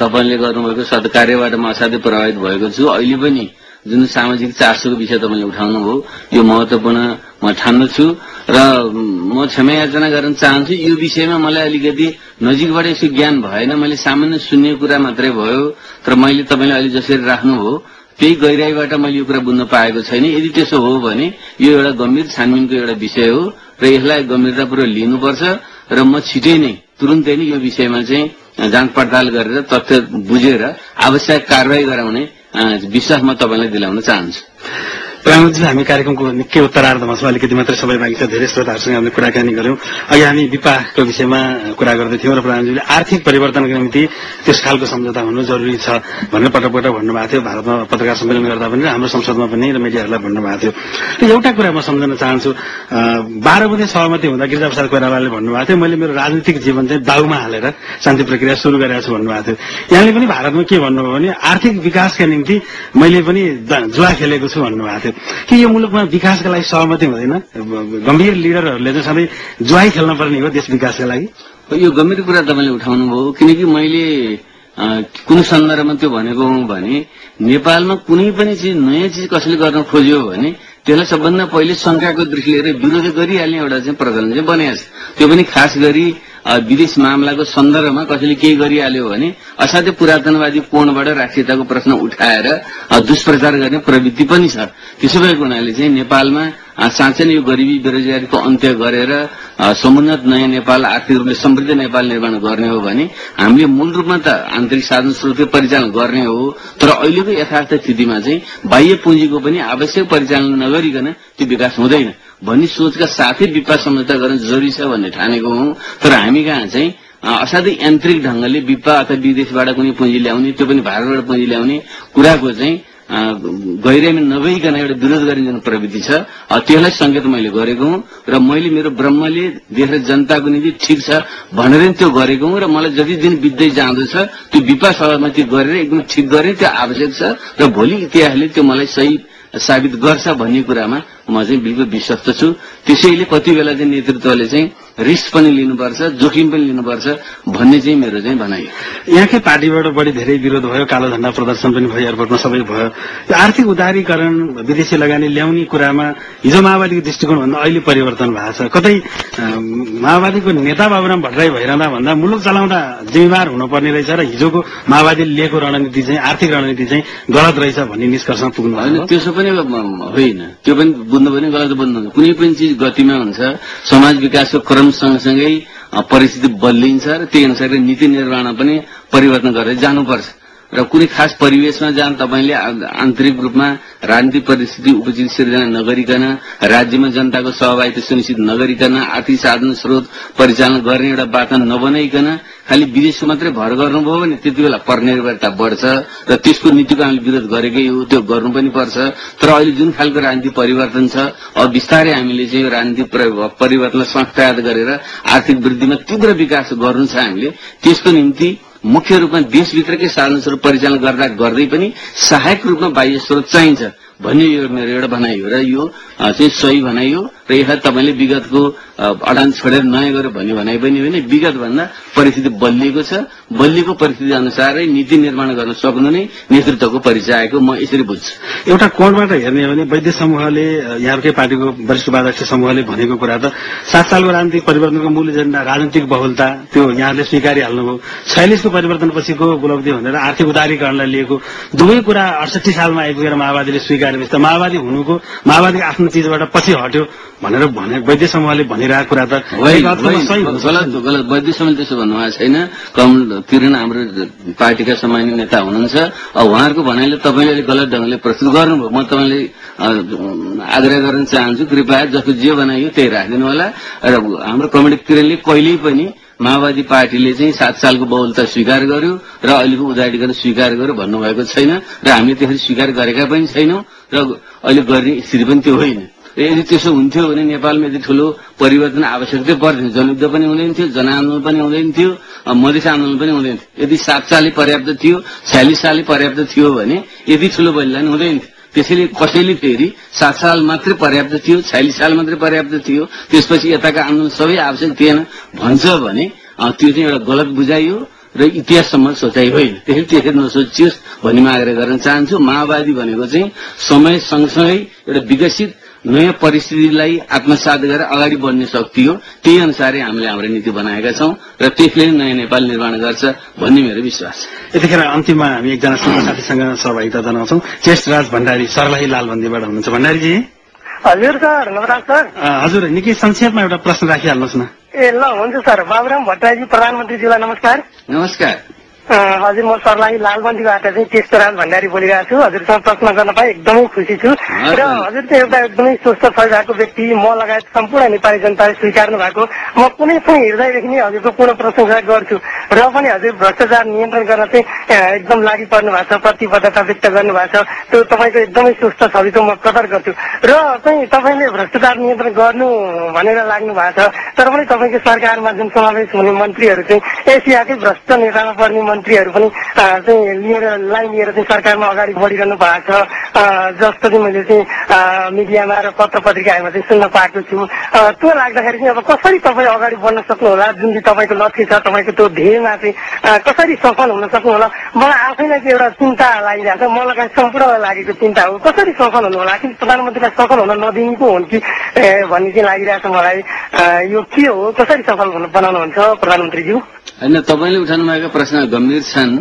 तपाईँले गर्नुभएको सत्कार्यबाट म असाध्यै प्रभावित भएको छु। अहिले पनि जुन सामाजिक चासोको विषय तपाईँले उठाउनु हो यो महत्वपूर्ण म ठान्दछु र म क्षमा याचना गर्न चाहन्छु। यो विषयमा मलाई अलिकति नजिकबाट यसो ज्ञान भएन। मैले सामान्य सुन्ने कुरा मात्रै भयो, तर मैले तपाईँले अहिले जसरी राख्नुभयो त्यही गहिराईबाट मैले यो कुरा बुझ्न पाएको छैन। यदि त्यसो हो भने यो एउटा गम्भीर छानबिनको एउटा विषय हो र यसलाई गम्भीरतापूर्वक लिनुपर्छ र म छिटै नै तुरुन्तै नै यो विषयमा चाहिँ जाँच पडताल गरेर तथ्य बुझेर आवश्यक कारवाही गराउने विश्वास म तपाईँलाई दिलाउन चाहन्छु। प्रधानमन्त्री, हामी कार्यक्रमको निकै उत्तरार्धमा छौँ, अलिकति मात्रै समय बाँकी छ। धेरै श्रोताहरूसँग हामीले कुराकानी गर्यौं। अघि हामी विवाहको विषयमा कुरा गर्दैथ्यौँ र प्रधानमन्त्रीले आर्थिक परिवर्तनको निम्ति त्यस खालको सम्झौता हुनु जरुरी छ भनेर पटक पटक भन्नुभएको थियो। भारतमा पत्रकार सम्मेलन गर्दा पनि, हाम्रो संसदमा पनि र मिडियाहरूलाई भन्नुभएको थियो। र एउटा कुरा म सम्झन चाहन्छु, 12 बुँदे सहमति हुँदा गिरिजाप्रसाद कोइरालाले भन्नुभएको थियो मैले मेरो राजनीतिक जीवन चाहिँ दाउमा हालेर शान्ति प्रक्रिया सुरु गरेको छु भन्नुभएको थियो। यहाँले पनि भारतमा के भन्नुभयो भने आर्थिक विकासका निम्ति मैले पनि जुवा खेलेको छु भन्नुभएको थियो। कि यो मुलुकमा विकासका लागि सहमति हुँदैन? गम्भीर लिडरहरूले चाहिँ सधैँ जुवाई खेल्न पर्ने हो देश विकासका लागि? यो गम्भीर कुरा तपाईँले उठाउनु भयो, किनकि मैले कुन सन्दर्भमा त्यो भनेको हुँ भने नेपालमा कुनै पनि चिज नयाँ चिज कसैले गर्न खोज्यो भने त्यसलाई सबभन्दा पहिले शंकाको दृष्टिले लिएर विरोध गरिहाल्ने एउटा चाहिँ प्रचलन चाहिँ बनेको छ। त्यो पनि खास गरी विदेश मामलाको सन्दर्भमा कसैले केही गरिहाल्यो भने असाध्यै पुरातनवादी कोणबाट राष्ट्रियताको प्रश्न उठाएर दुष्प्रचार गर्ने प्रवृत्ति पनि छ। त्यसो भएको हुनाले चाहिँ नेपालमा साँच्चै नै यो गरिबी बेरोजगारीको अन्त्य गरेर समुन्नत नयाँ नेपाल, आर्थिक रूपले समृद्ध नेपाल निर्माण गर्ने हो भने हामीले मूल रूपमा त आन्तरिक साधन स्रोतको परिचालन गर्ने हो। तर अहिलेको यथार्थ स्थितिमा चाहिँ बाह्य पुँजीको पनि आवश्यक परिचालन नगरिकन त्यो विकास हुँदैन भन्ने सोचका साथै विपा सम्झौता गर्न जरुरी छ भन्ने ठानेको हौं। तर हामी कहाँ चाहिँ असाध्यै यान्त्रिक ढंगले विपा अथवा विदेशबाट कुनै पुँजी ल्याउने, त्यो पनि भारतबाट पुँजी ल्याउने कुराको चाहिँ गहिराइमा नभइकन एउटा विरोध गर्ने जुन प्रवृत्ति छ त्यसलाई संकेत मैले गरेको हुँ र मैले मेरो ब्रह्मले देश र जनताको निम्ति ठिक छ भनेर त्यो गरेको हुँ र मलाई जति दिन बित्दै जाँदछ त्यो विपा सहमति गरेर एकदम ठिक गर्ने त्यो आवश्यक छ र भोलि इतिहासले त्यो मलाई सही साबित गर्छ भन्ने कुरामा म चाहिँ बिल्कुल विश्वस्त छु। त्यसैले कति बेला चाहिँ नेतृत्वले चाहिँ रिस्क पनि लिनुपर्छ, जोखिम पनि लिनुपर्छ भन्ने चाहिँ मेरो चाहिँ भनाइ। यहाँकै पार्टीबाट बढी धेरै विरोध भयो, कालो झण्डा प्रदर्शन पनि भयो, एयरपोर्टमा सबै भयो। यो आर्थिक उदारीकरण, विदेशी लगानी ल्याउने कुरामा हिजो माओवादीको दृष्टिकोण भन्दा अहिले परिवर्तन भएको छ। कतै माओवादीको नेता बाबुराम भट्टराई भइरहँदा भन्दा मुलुक चलाउँदा जिम्मेवार हुनुपर्ने रहेछ र हिजोको माओवादीले लिएको रणनीति चाहिँ आर्थिक रणनीति चाहिँ गलत रहेछ भन्ने निष्कर्षमा पुग्नु होइन। त्यसो पनि होइन, त्यो पनि बुझ्नु पनि गलत बुझ्नु। कुनै पनि चिज गतिमा हुन्छ, समाज विकासको क्रम सँगसँगै परिस्थिति बदलिन्छ र त्यही अनुसार नीति निर्माण पनि परिवर्तन गरेर जानुपर्छ र कुनै खास परिवेशमा जान तपाईले आन्तरिक रूपमा राजनीतिक परिस्थिति उपजित सिर्जना नगरिकन, राज्यमा जनताको सहभागिता सुनिश्चित नगरिकन, आर्थिक साधन स्रोत परिचालन गर्ने एउटा वातावरण नबनाइकन खालि विदेशको मात्रै भर गर्नुभयो भने त्यति बेला परनिर्भरता बढ्छ र त्यसको नीतिको हामीले विरोध गरेकै हो, त्यो गर्नु पनि पर्छ। तर अहिले जुन खालको राजनीतिक परिवर्तन छ अब बिस्तारै हामीले चाहिँ राजनीतिक परिवर्तनलाई संस्थागत गरेर आर्थिक वृद्धिमा तीव्र विकास गर्नु छ। हामीले त्यसको निम्ति मुख्य रूपमा देशभित्रकै साधन स्रोत परिचालन गर्दै पनि सहायक रूपमा बाह्य स्रोत चाहिन्छ भन्ने यो मेरो एउटा भनाइ हो र यो चाहिँ सही भनाइ हो र यसलाई तपाईले विगतको अडान छोडेर नयाँ गर्यो भन्ने भनाइ पनि होइन। विगत भन्दा परिस्थिति बदलिएको छ, बदलिएको परिस्थिति अनुसारै नीति निर्माण गर्न सक्नु नै नेतृत्वको परिचय आएको म यसरी बुझ्छु। एउटा कोणबाट हेर्ने हो भने वैद्य समूहले, यहाँकै पार्टीको वरिष्ठ उपाध्यक्ष समूहले भनेको कुरा त 7 सालको राजनीतिक परिवर्तनको मूल एजेन्डा राजनीतिक बहुलता, त्यो यहाँले स्वीकारिहाल्नुभयो। 46को परिवर्तनपछिको उपलब्धि भनेर आर्थिक उदारीकरणलाई लिएको दुवै कुरा 68 सालमा आइपुगेर माओवादीले स्वीकारेपछि त माओवादी हुनुको, माओवादी आफ्नो चिजबाट पछि हट्यो भनेर वैद्य समूहले भनिरहेको कुरा त गलत। वैद्य समूहले त्यसो भन्नुभएको छैन। कमल किरण हाम्रो पार्टीका सम्मानित नेता हुनुहुन्छ, उहाँहरूको भनाइले तपाईँले गलत ढंगले प्रस्तुत गर्नुभयो। म तपाईँले आग्रह गर्न चाहन्छु कृपया जस्तो जे बनाइयो त्यही राखिदिनु होला र हाम्रो कमल किरणले कहिल्यै पनि माओवादी पार्टीले चाहिँ 7 सालको बहुलता स्वीकार गर्यो र अहिलेको उदारीकरण स्वीकार गर्यो भन्नुभएको छैन र हामीले त्यसरी स्वीकार गरेका पनि छैनौं र अहिले गर्ने स्थिति पनि त्यो होइन। यदि त्यसो हुन्थ्यो भने नेपालमा यदि ठूलो परिवर्तन आवश्यकता पर्थ्यो, जनयुद्ध पनि हुँदैन थियो, जनआन्दोलन पनि हुँदैन थियो, मधेस आन्दोलन पनि हुँदैन थियो। यदि 7 सालै पर्याप्त थियो, 46 सालै पर्याप्त थियो भने यदि ठूलो बलिदान हुँदैन थियो। त्यसैले कसैले फेरि 7 साल मात्रै पर्याप्त थियो, 46 साल मात्रै पर्याप्त थियो, त्यसपछि यताका आन्दोलन सबै आवश्यक थिएन भन्छ भने त्यो चाहिँ एउटा गलत बुझाइ हो र इतिहाससम्म सोचाइ होइन। त्यसरी नसोचियोस् भन्ने म आग्रह गर्न चाहन्छु। माओवादी भनेको चाहिँ समय सँगसँगै एउटा विकसित नयाँ परिस्थितिलाई आत्मसात गरेर अगाडि बढ्ने शक्ति हो। त्यही अनुसारै हामीले हाम्रो नीति बनाएका छौं र त्यसले नयाँ नेपाल निर्माण गर्छ भन्ने मेरो विश्वास छ। यतिखेर अन्तिममा हामी एकजना साथीसँग सहभागिता जनाउँछौं। चेष्टराज भण्डारी सर्लाही लालबन्दीबाट हुनुहुन्छ। भण्डारीजी। हजुर सर, नमस्कार सर। हजुर, निकै संक्षेपमा एउटा प्रश्न राखिहाल्नुहोस् न। ल हुन्छ सर। बाबुराम भट्टराईजी प्रधानमन्त्रीज्यूलाई नमस्कार। नमस्कार। हजुर, म सर्लाही लालबन्दीबाट चाहिँ चेष्टराज भण्डारी बोलिरहेको छु। हजुरसँग प्रश्न गर्न पाए एकदमै खुसी छु र हजुर चाहिँ एउटा एकदमै स्वस्थ शरीर भएको व्यक्ति, म लगायत सम्पूर्ण नेपाली जनताले स्वीकार्नु भएको, म कुनै पनि हृदयदेखि नै हजुरको पूर्ण प्रशंसा गर्छु र पनि हजुर भ्रष्टाचार नियन्त्रण गर्न चाहिँ एकदम लागि पर्नु भएको छ, प्रतिबद्धता व्यक्त गर्नु भएको छ। त्यो तपाईँको एकदमै स्वस्थ छविको म कदर गर्छु र चाहिँ तपाईँले भ्रष्टाचार नियन्त्रण गर्नु भनेर लाग्नु भएको छ, तर पनि तपाईँको सरकारमा जुन समावेश हुने मन्त्रीहरू चाहिँ एसियाकै भ्रष्ट नेतामा पर्ने मन्त्रीहरू पनि चाहिँ लिएर चाहिँ सरकारमा अगाडि बढिरहनु भएको छ। जस्तो चाहिँ मैले चाहिँ मिडियामा र पत्र पत्रिकाहरूमा चाहिँ सुन्न पाएको छु। त्यो लाग्दाखेरि चाहिँ अब कसरी तपाईँ अगाडि बढ्न सक्नुहोला, जुन चाहिँ तपाईँको लक्ष्य छ, तपाईँको त्यो ध्येयमा चाहिँ कसरी सफल हुन सक्नुहोला? मलाई आफैलाई चाहिँ एउटा चिन्ता लागिरहेको छ, मलाई सम्पूर्णलाई लागेको चिन्ता हो। कसरी सफल हुनुहोला, कि प्रधानमन्त्रीलाई सफल हुन नदिनुको हुन् कि भन्ने चाहिँ लागिरहेको छ मलाई। यो के हो, कसरी सफल बनाउनुहुन्छ प्रधानमन्त्रीज्यू? होइन, तपाईँले उठाउनु भएका प्रश्न गम्भीर छन्,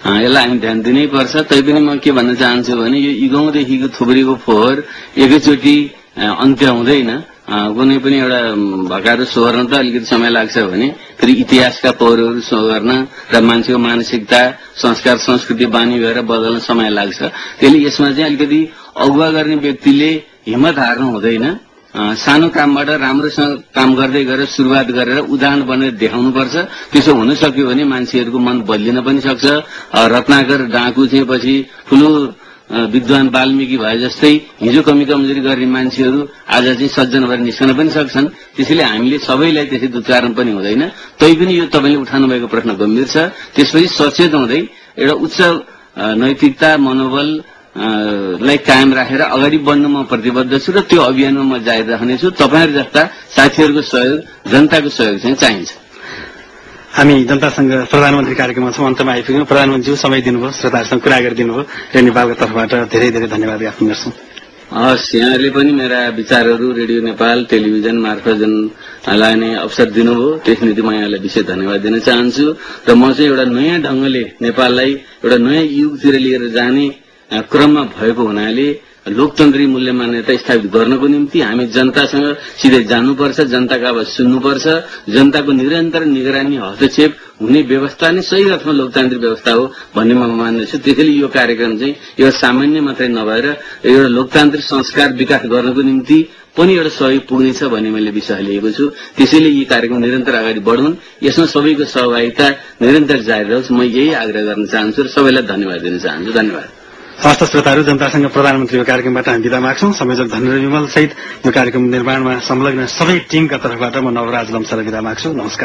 यसलाई हामी ध्यान दिनै पर्छ। तैपनि म के भन्न चाहन्छु भने यो इगौँदेखिको थुप्रीको फोहोर एकैचोटि अन्त्य हुँदैन। कुनै पनि एउटा भकारो सोहोर्न त अलिकति समय लाग्छ भने फेरि इतिहासका पोहोरहरू सोहोर्न र मान्छेको मानसिकता, संस्कार, संस्कृति, बानी भएर बदल्न समय लाग्छ। त्यसले यसमा चाहिँ अलिकति अगुवा गर्ने व्यक्तिले हिम्मत हार्नु हुँदैन। सानो कामबाट राम्रोसँग काम गर्दै गरेर सुरुवात गरेर उदाहरण बनेर देखाउनुपर्छ। त्यसो हुन सक्यो भने मान्छेहरूको मन बदलिन पनि सक्छ। रत्नाकर डाँकु चाहिँ पछि ठूलो विद्वान वाल्मीकि भए जस्तै हिजो कमी कमजोरी गर्ने मान्छेहरू आज चाहिँ सज्जन भएर निस्कन पनि सक्छन्। त्यसैले हामीले सबैलाई त्यसै दुच्चारण पनि हुँदैन। तैपनि यो तपाईँले उठाउनु भएको प्रश्न गम्भीर छ। त्यसपछि सचेत हुँदै एउटा उच्च नैतिकता मनोबल लाई कायम राखेर अगाडि बढ्न म प्रतिबद्ध छु र त्यो अभियानमा म जारी रहनेछु। तपाईँहरू जस्ता साथीहरूको सहयोग, जनताको सहयोग चाहिँ चाहिन्छ। हामी जनतासँग प्रधानमन्त्री कार्यक्रममा छौँ, अन्तमा आइपुग्यौँ। प्रधानमन्त्रीज्यू समय दिनुभयो, श्रोताहरूसँग कुरा गरिदिनुभयो। रेडियो नेपालको तर्फबाट धेरै धेरै धन्यवाद ज्ञापन गर्छौँ। हस्, यहाँहरूले पनि मेरा विचारहरू रेडियो नेपाल टेलिभिजन मार्फत जुन नै अवसर दिनुभयो त्यसनिमित्त म यहाँलाई विशेष धन्यवाद दिन चाहन्छु। र म चाहिँ एउटा नयाँ ढंगले नेपाललाई एउटा नयाँ युगतिर लिएर जाने क्रममा भएको हुनाले लोकतन्त्री मूल्य मान्यता स्थापित गर्नको निम्ति हामी जनतासँग सिधै जानुपर्छ, जनताको आवाज सुन्नुपर्छ। जनताको निरन्तर निगरानी हस्तक्षेप हुने व्यवस्था नै सही अर्थमा लोकतान्त्रिक व्यवस्था हो भन्ने म मान्दछु। त्यसैले यो कार्यक्रम चाहिँ यो सामान्य मात्रै नभएर एउटा लोकतान्त्रिक संस्कार विकास गर्नको निम्ति पनि एउटा सहयोग पुग्नेछ भन्ने मैले विश्वास लिएको छु। त्यसैले यी कार्यक्रम निरन्तर अगाडि बढुन्, यसमा सबैको सहभागिता निरन्तर जारी रहोस्, म यही आग्रह गर्न चाहन्छु र सबैलाई धन्यवाद दिन चाहन्छु। धन्यवाद। हस्त श्रोताहरू, जनतासँग प्रधानमन्त्रीको कार्यक्रमबाट हामी विदा माग्छौँ। संयोजक धनेन्द्र विमल सहित यो कार्यक्रम निर्माणमा संलग्न सबै टिमका तर्फबाट म नवराज लम्सालाई विदा माग्छु। नमस्कार।